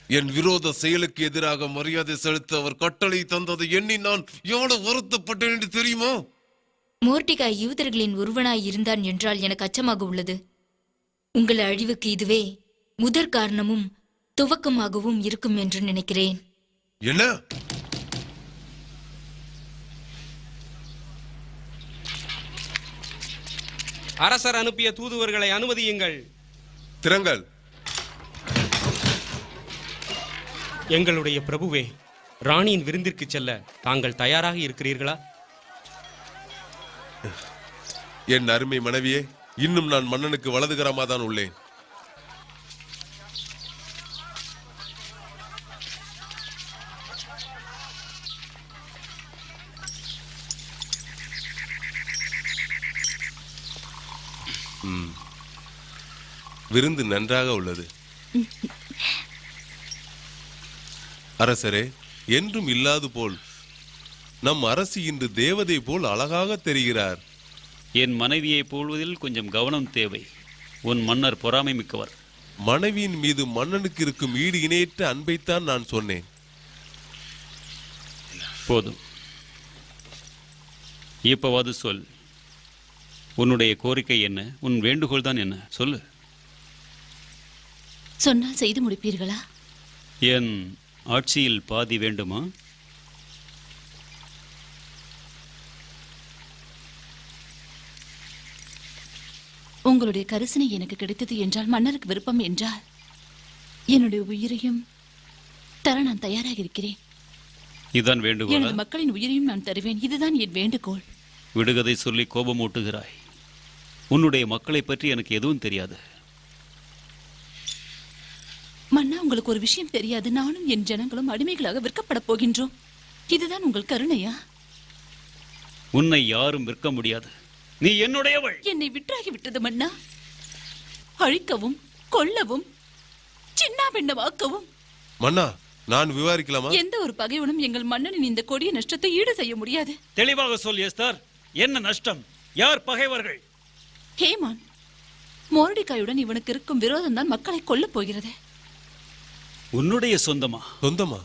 என் விரோத செயலுக்கு எதிராக மரியாதை செலுத்த அவர் கட்டளை தந்ததை எண்ணி நான் எவ்வளவு வருத்தப்பட்டேன் என்று தெரியுமா? மோர்டிகாய் யூதர்களின் ஒருவனாய் இருந்தான் என்றால் எனக்கு அச்சமாக உள்ளது. உங்கள் அழிவுக்கு இதுவே முதற் காரணமும் துவக்கமாகவும் இருக்கும் என்று நினைக்கிறேன். என்ன? அரசர் அனுப்பிய தூதுவர்களை அனுமதியுங்கள். திறங்கள். எங்களுடைய பிரபுவே, ராணியின் விருந்திற்கு செல்ல தாங்கள் தயாராக இருக்கிறீர்களா? என் அருமை மனைவியே, இன்னும் நான் மன்னனுக்கு வலதுகரமாதான் உள்ளேன். விருந்து நன்றாக உள்ளது. அரசரே, என்றும் இல்லாது போல் நம் அரசி இன்று தேவதை போல் அழகாக தெரிகிறார். என் மனைவியை போல்வதில் கொஞ்சம் கவனம் தேவை. உன் மன்னர் பொறாமை மிக்கவர். மனைவியின் மீது மன்னனுக்கு இருக்கும் ஈடு இணையற்ற அன்பைத்தான் நான் சொன்னேன். போதும், இப்பவாது சொல். உன்னுடைய கோரிக்கை என்ன? உன் வேண்டுகோள் தான் என்ன? சொல்லு. சொன்னால் செய்து முடிப்பீர்களா? என் ஆட்சியில் பாதி வேண்டுமா? உங்களுடைய கரிசனை எனக்கு கிடைத்தது என்றால், மன்னருக்கு விருப்பம் என்றால், என்னுடைய உயிரையும் தர நான் தயாராக இருக்கிறேன். இதுதான் வேண்டுகோள்? எனது மக்களின் உயிரையும் நான் தருவேன். இதுதான் என் வேண்டுகோள். விடுகதை சொல்லி கோபமூட்டுகிறாய். உன்னுடைய மக்களை பற்றி எனக்கு எதுவும் தெரியாது. மன்னா, உங்களுக்கு ஒரு விஷயம் தெரியாது. நானும் என் ஜனங்களும் அடிமைகளாக விற்கப்பட போகின்றோம். இதுதான் உங்கள் கருணையா? உன்னை யாரும் விற்க முடியாது. நீ என்னுடையவள். என்னை விற்றாகி விட்டது மன்னா. அழிக்கவும் கொல்லவும் சின்னாபின்னமாக்கவும். மன்னா, நான் விவாரிக்கலாமா? எந்த ஒரு பகைவனும் எங்கள் மன்னனின் இந்த கொடிய நஷ்டத்தை ஈடு செய்ய முடியாது. தெளிவாக சொல் எஸ்தர். என்ன நஷ்டம்? யார் பகைவர்கள்? ஹேமான். மோர்டிகாயுடன் இவனுக்கு இருக்கும் விரோதம் தான் மக்களை கொல்லப் போகிறது. உன்னுடைய சொந்தமா? சொந்தமா?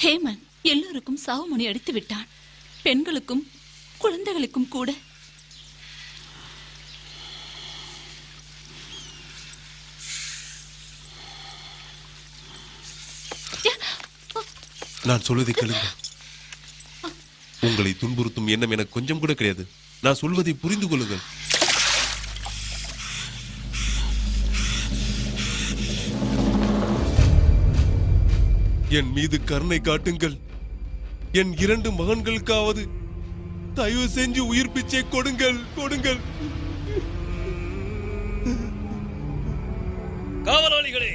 ஹேமன் எல்லோருக்கும் சாவுமணி அடித்து விட்டான். பெண்களுக்கும் குழந்தைகளுக்கும் கூட. நான் சொல்வதை கேளுங்க. உங்களை துன்புறுத்தும் எண்ணம் எனக்கு கொஞ்சம் கூட கிடையாது. நான் சொல்வதை புரிந்து கொள்ளுங்கள். என் மீது கருணை காட்டுங்கள். என் 2 மகன்களுக்காவது தயவு செஞ்சு உயிர் பிச்சை கொடுங்கள். காவலாளிகளே,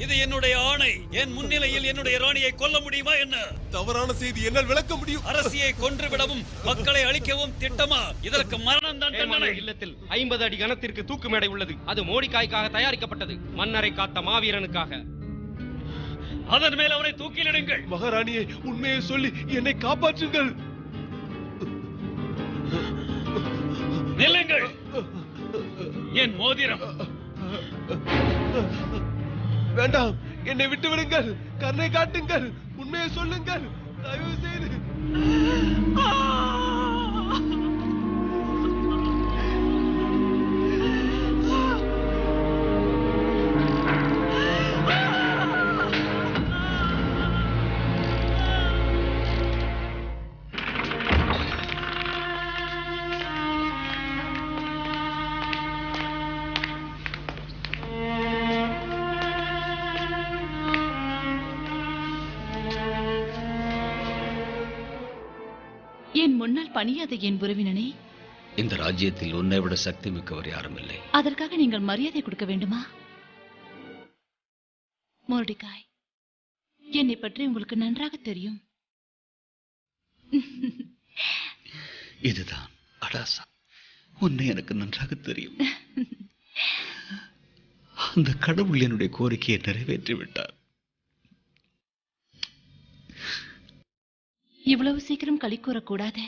இது என்னுடைய ஆணை. என் முன்னிலையில் என்னுடைய ராணியை கொல்ல முடியுமா என்ன? தவறான செய்தி என்னால் விளக்க முடியும். அரசியை கொன்று விடவும் மக்களை அழிக்கவும் திட்டமா? இதற்கு மரணம் தான் தண்டனை. இல்லத்தில் 50 அடி கனத்திற்கு தூக்கு மேடை உள்ளது. அது மோடிகாய்க்காக தயாரிக்கப்பட்டது. மன்னரை காத்த மாவீரனுக்காக. அதன் மேல் அவரை தூக்கிலிடுங்கள். மகாராணியை உண்மையை சொல்லி என்னை காப்பாற்றுங்கள். நில்லுங்கள். என் மோதிரம். வேண்டாம், என்னை விட்டு விடுங்கள். கருணை காட்டுங்கள். உண்மையை சொல்லுங்கள், தயவு செய்து. என் முன்னால் பணியாத என் உறவினனே, இந்த ராஜ்யத்தில் உன்னை விட சக்தி மிக்கவர் யாரும் இல்லை. அதற்காக நீங்கள் மரியாதை கொடுக்க வேண்டுமா? மோர்டிகாய், என்னை பற்றி உங்களுக்கு நன்றாக தெரியும். இதுதான் அடாசா, உன்னை எனக்கு நன்றாக தெரியும். அந்த கடவுள் என்னுடைய கோரிக்கையை நிறைவேற்றி விட்டார். இவ்வளவு சீக்கிரம் களி கூறக்கூடாது,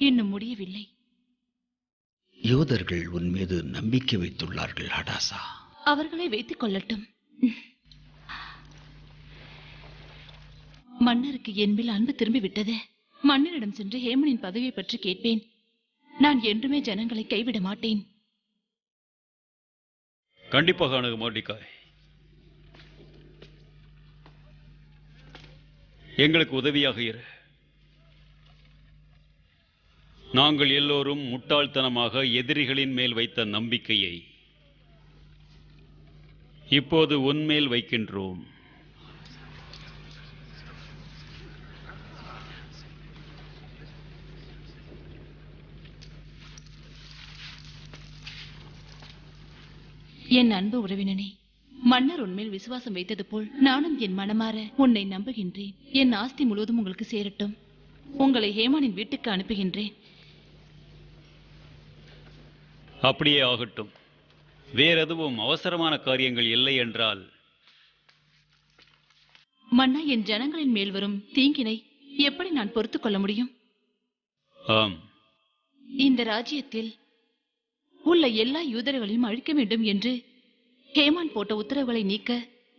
இன்னும் முடியவில்லை. யோதர்கள் உன் மீது நம்பிக்கை வைத்துள்ளார்கள் அடாசா. அவர்களை வைத்துக் கொள்ளட்டும். மன்னருக்கு என் மேல் அன்பு திரும்பி விட்டது. மன்னரிடம் சென்று ஹேமனின் பதவியை பற்றி கேட்பேன். நான் என்றுமே ஜனங்களை கைவிட மாட்டேன். கண்டிப்பாக அணுகு மோர்டிகாய். எங்களுக்கு உதவியாக இரு. நாங்கள் எல்லோரும் முட்டாள்தனமாக எதிரிகளின் மேல் வைத்த நம்பிக்கையை இப்போது உன்மேல் வைக்கின்றோம். என் அன்பு உறவினனே, மன்னர் உன்மேல் விசுவாசம் வைத்தது போல் நானும் என் மனமாற உன்னை நம்புகின்றேன். என் ஆஸ்தி முழுவதும் உங்களுக்கு சேரட்டும். உங்களை ஹேமானின் வீட்டுக்கு அனுப்புகின்றேன். அப்படியே ஆகட்டும். வேறெதுவும் அவசரமான காரியங்கள் இல்லை என்றால்? மன்னா, என் ஜனங்களின் மேல் வரும் தீங்கினை எப்படி நான் பொறுத்துக் கொள்ள முடியும்? ஆம், இந்த ராஜ்யத்தில் உள்ள எல்லா யூதர்களையும் அழிக்க வேண்டும் என்று ஹேமான் போட்ட உத்தரவுகளை நீக்க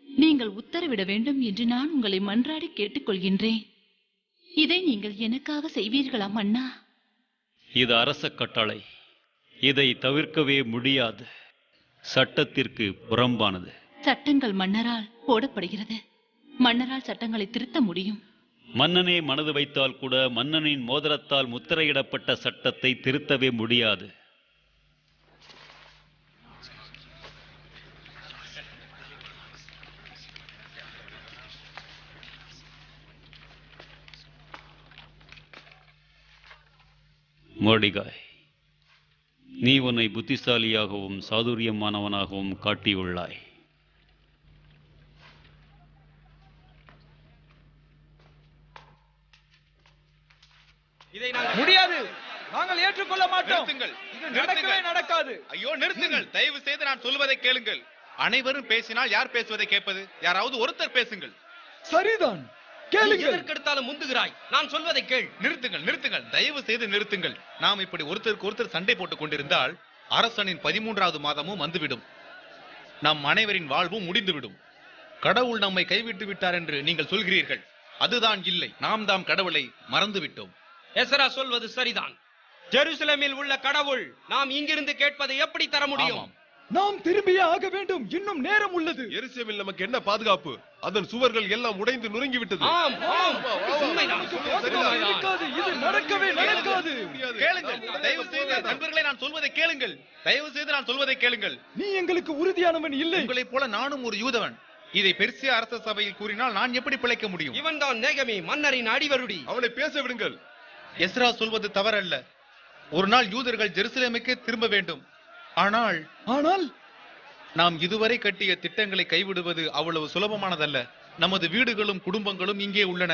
நீங்கள் உத்தரவிட வேண்டும் என்று நான் உங்களை மன்றாடி கேட்டுக்கொள்கின்றேன். இதை நீங்கள் எனக்காக செய்வீர்களா மன்னா? இது அரச கட்டளை. இதை தவிர்க்கவே முடியாது. சட்டத்திற்கு புறம்பானது. சட்டங்கள் மன்னரால் போடப்படுகிறது. மன்னரால் சட்டங்களை திருத்த முடியும். மன்னனே மனது வைத்தால் கூட மன்னனின் மோதிரத்தால் முத்திரையிடப்பட்ட சட்டத்தை திருத்தவே முடியாது. மோர்டிகாய், நீ உன்னை புத்திசாலியாகவும் சாதுரியமானவனாகவும் காட்டியுள்ளாய். முடியாது, நாங்கள் ஏற்றுக்கொள்ள மாட்டோம். இது நடக்கவே நடக்காது. ஐயோ நிறுத்துங்கள், தயவு செய்து நான் சொல்வதை கேளுங்கள். அனைவரும் பேசினால் யார் பேசுவதை கேட்பது? யாராவது ஒருத்தர் பேசுங்கள். சரிதான், கேளுங்கள். எதற்கெடுத்தாலும் முந்துகிறாய், நான் சொல்வதை கேள். நிறுத்துங்கள், நிறுத்துங்கள், தயவு செய்து நிறுத்துங்கள். நாம் இப்படி ஒருத்தருக்கு ஒருத்தர் சண்டை போட்டுக் கொண்டிருந்தால் அரசனின் 13வது மாதமும் வந்துவிடும். நம் அனைவரின் வாழ்வும் முடிந்துவிடும். கடவுள் நம்மை கைவிட்டு விட்டார் என்று நீங்கள் சொல்கிறீர்கள். அதுதான் இல்லை, நாம் தாம் கடவுளை மறந்து விட்டோம். எசரா சொல்வது சரிதான். ஜெருசலேமில் உள்ள கடவுள் நாம் இங்கிருந்து கேட்பதை எப்படி தர முடியும்? நாம் திரும்பியே ஆக வேண்டும். இன்னும் நேரம் உள்ளது. எருசலேமில் நமக்கு என்ன பாதுகாப்பு? அதன் சுவர்கள் எல்லாம் உடைந்து நொறுங்கி விட்டது. ஆம், ஆம், உண்மைதான். இது நடக்கவே நடக்காது. கேளுங்கள், தயவு செய்து நண்பர்களை நான் சொல்வதை கேளுங்கள். தயவு செய்து நான் சொல்வதை கேளுங்கள். நீ எங்களுக்கு உறுதியானவன் இல்லை. உங்களைப் போல நானும் ஒரு யூதவன். இதை பெர்சியா அரச சபையில் கூறினால் நான் எப்படி பிழைக்க முடியும்? இவன் தான் நேகமி, மன்னரின் அடிவருடி. அவனை பேச விடுங்கள். எஸ்ரா சொல்வது தவறல்ல. ஒரு நாள் யூதர்கள் ஜெருசலேமுக்கு திரும்ப வேண்டும். ஆனால் நாம் இதுவரை கட்டிய திட்டங்களை கைவிடுவது அவ்வளவு சுலபமானதல்ல. நமது வீடுகளும் குடும்பங்களும் இங்கே உள்ளன.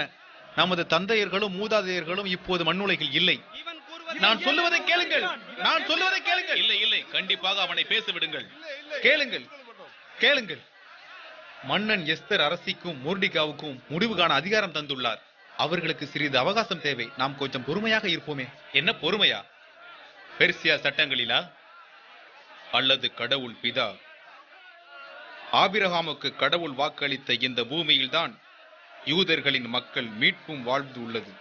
நமது தந்தையர்களும் மூதாதையர்களும் இப்போது மண்ணுலகில் இல்லை. நான் சொல்லுவதை கேளுங்கள், நான் சொல்லுவதை கேளுங்கள். இல்லை இல்லை, கண்டிப்பாக அவனை பேச விடுங்கள். கேளுங்கள், கேளுங்கள். மன்னன் எஸ்தர் அரசிக்கும் மோர்டிகாவுக்கும் முடிவு காண அதிகாரம் தந்துள்ளார். அவர்களுக்கு சிறிது அவகாசம் தேவை. நாம் கொஞ்சம் பொறுமையாக இருப்போமே. என்ன பொறுமையா? பெர்சியா சட்டங்களிலா அல்லது கடவுள் பிதா ஆபிரகாமுக்கு கடவுள் வாக்களித்த இந்த பூமியில்தான் யூதர்களின் மக்கள் மீட்பும் வாழ்ந்து உள்ளது.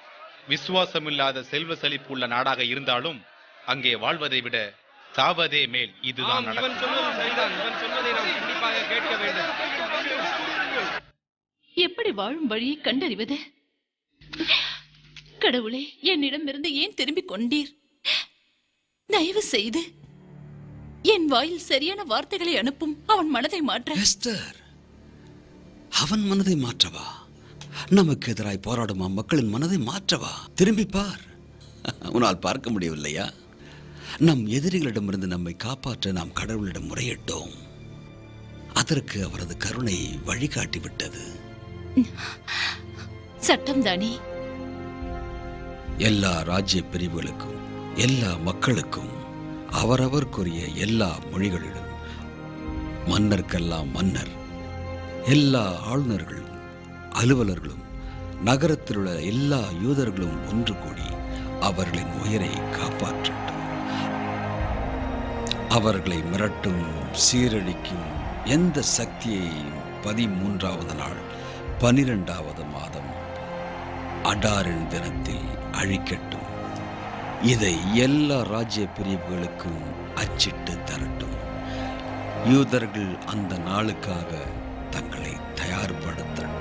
விசுவாசமில்லாத செல்வ செழிப்பு உள்ள நாடாக இருந்தாலும் அங்கே வாழ்வதை விட சாவதே மேல். இதுதான் இவன் சொல்வது சரிதான். இவன் சொல்வதை நாம் கண்டிப்பாக கேட்க வேண்டும். எப்படி வாழும் வழியை கண்டறிவது? கடவுளே, என்னிடமிருந்து ஏன் திரும்பிக் கொண்டீர்? தயவு செய்து என் வாயில் சரியான வார்த்தைகளை அனுப்பும். அவன் மனதை மாற்ற. எஸ்தர், அவன் மனதை மாற்றவா? நமக்கு எதிராய் போராடும் மக்களின் மனதை மாற்றவா? திரும்பி பார். உன்னால் பார்க்க முடியவில்லையா? நம் எதிரிகளிடமிருந்து நம்மை காப்பாற்ற நாம் கடவுளிடம் முறையிட்டோம். அதற்கு அவரது கருணை வழிகாட்டிவிட்டது. சட்டம் தானே. எல்லா ராஜ்ய பிரிவுகளுக்கும் எல்லா மக்களுக்கும் அவரவர்க்குரிய எல்லா மொழிகளிலும் மன்னர்க்கெல்லாம் மன்னர், எல்லா ஆளுநர்களும் அலுவலர்களும் நகரத்தில் உள்ள எல்லா யூதர்களும் ஒன்று கூடி அவர்களின் உயிரை காப்பாற்றட்டும். அவர்களை மிரட்டும் சீரழிக்கும் எந்த சக்தியையும் 13வது நாள் 12வது மாதம் அடாரின் தினத்தில் அழிக்கட்டும். இதை எல்லா ராஜ்ய பிரிவுகளுக்கும் அச்சிட்டு தரட்டும். யூதர்கள் அந்த நாளுக்காக தங்களை தயார்படுத்தட்டும்.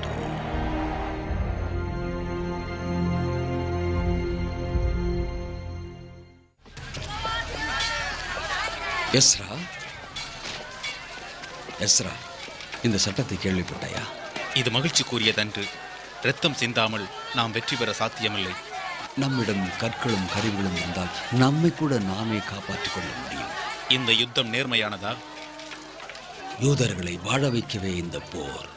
எஸ்ரா, எஸ்ரா, இந்த சட்டத்தை கேள்விப்பட்டாயா? இது மகிழ்ச்சிக்குரியதன்று. இரத்தம் சிந்தாமல் நாம் வெற்றி பெற சாத்தியமில்லை. நம்மிடம் கற்களும் கருவிகளும் இருந்தால் நம்மை கூட நாமே காப்பாற்றிக் கொள்ள முடியும். இந்த யுத்தம் நேர்மையானதா? யூதர்களை வாழ வைக்கவே இந்த போர்.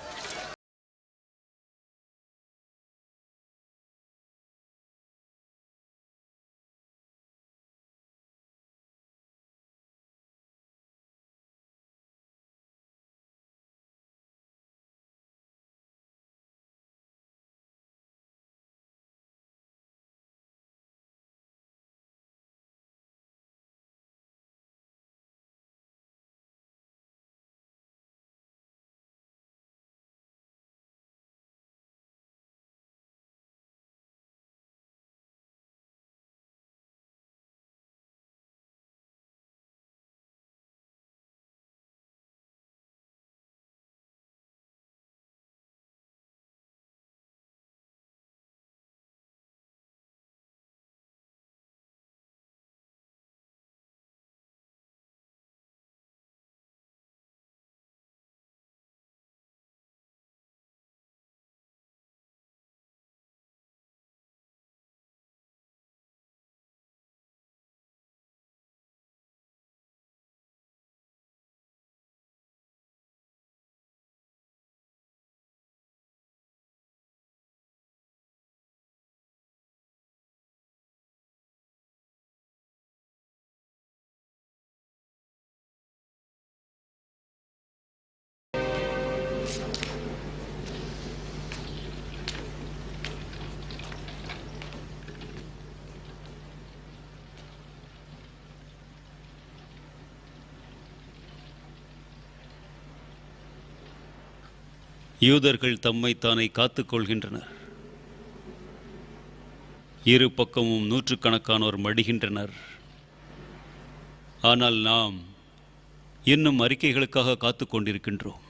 யூதர்கள் தம்மைத்தானே காத்துக் கொள்கின்றனர். இரு பக்கமும் நூற்றுக்கணக்கானோர் மடிகின்றனர். ஆனால் நாம் இன்னும் அறிக்கைகளுக்காக காத்து கொண்டிருக்கின்றோம்.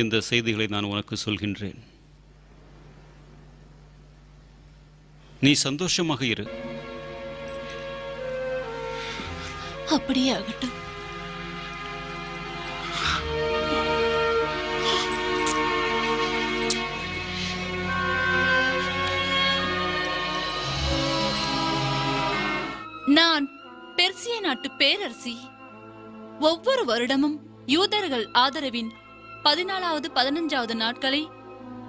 இந்த செய்திகளை நான் உனக்கு சொல்கின்றேன். நீ சந்தோஷமாக இரு. அப்படியே ஆகட்டும். நான் பெர்சிய நாட்டு பேரரசி. ஒவ்வொரு வருடமும் யூதர்கள் ஆதரவின் 14வது 15வது நாட்களை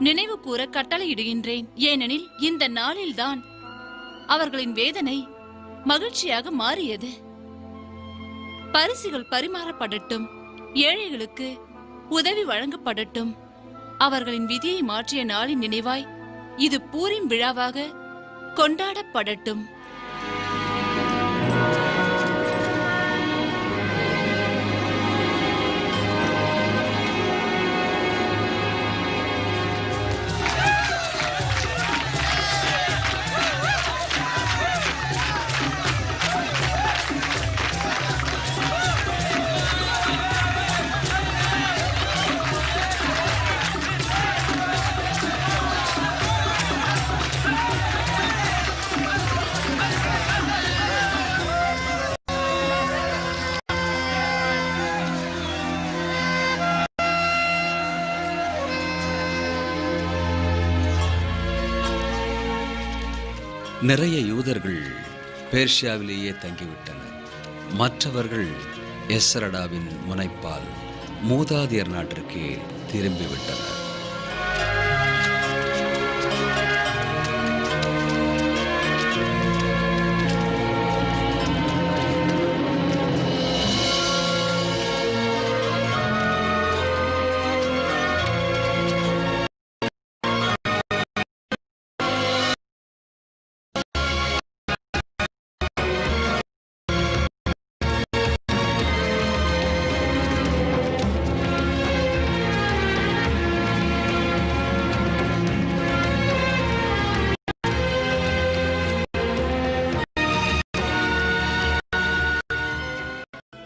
நினைவு கூற கட்டளையிடுகின்றேன். ஏனெனில் இந்த நாளில்தான் அவர்களின் வேதனை மகிழ்ச்சியாக மாறியது. பரிசுகள் பரிமாறப்படட்டும், ஏழைகளுக்கு உதவி வழங்கப்படட்டும். அவர்களின் விதியை மாற்றிய நாளின் நினைவாய் இது பூரிம் விழாவாக கொண்டாடப்படட்டும். நிறைய யூதர்கள் பேர்ஷியாவிலேயே தங்கிவிட்டனர். மற்றவர்கள் எஸ்ரடாவின் முனைப்பால் மூதாதையர் நாட்டிற்கு திரும்பிவிட்டனர்.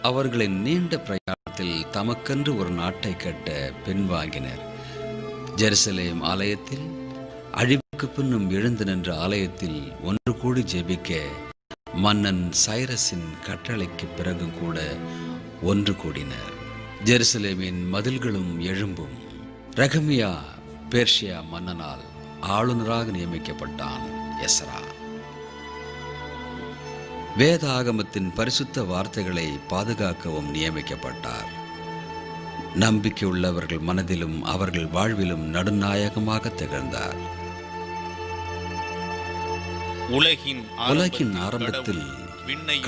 அவர்களின் நீண்ட பிரயாணத்தில் தமக்கென்று ஒரு நாட்டை கட்ட பின்வாங்கினர். ஜெருசலேம் ஆலயத்தில் அழிவுக்கு பின்னும் எழுந்து நின்ற ஆலயத்தில் ஒன்று கூடி ஜெபிக்க மன்னன் சைரஸின் கட்டளைக்கு பிறகு கூட ஒன்று கூடினர். ஜெருசலேமின் மதில்களும் எழும்பும். ரகமியா பேர்ஷியா மன்னனால் ஆளுநராக நியமிக்கப்பட்டான். எஸ்ரா வேத ஆகமத்தின் பரிசுத்த வார்த்தைகளை பாதுகாக்கவும் நியமிக்கப்பட்டார். நம்பிக்கை உள்ளவர்கள் மனதிலும் அவர்கள் வாழ்விலும் நடுநாயகமாக திகழ்ந்தார். உலகின் ஆரம்பத்தில்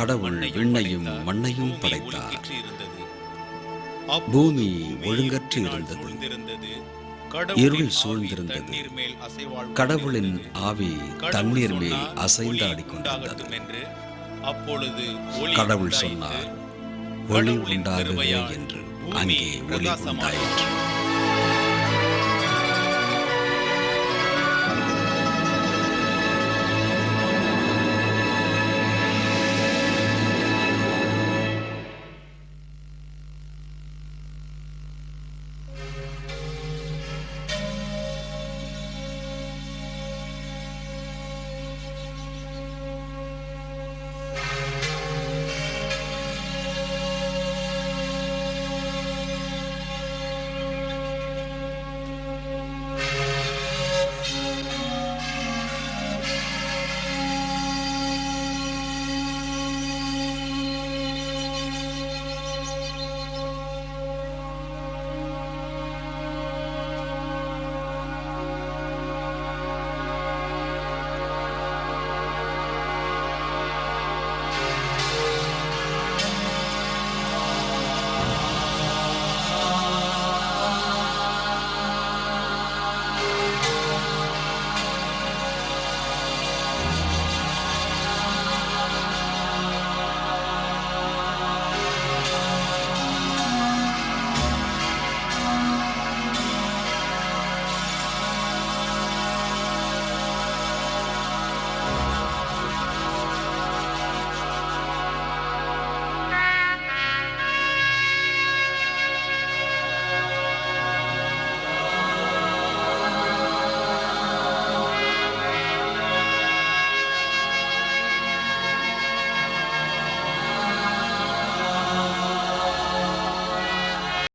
கடவுள் விண்ணையும் மண்ணையும் படைத்தார். பூமி ஒழுங்கற்று இருந்தது, இருள் சூழ்ந்திருந்தது. கடவுளின் ஆவி தண்ணீர் மேல் அசைந்தாடி கொண்டிருந்தது. கடவுள் சொன்னார், ஒளி உண்டாகவே என்று. அங்கே ஒளி உண்டாயிற்று.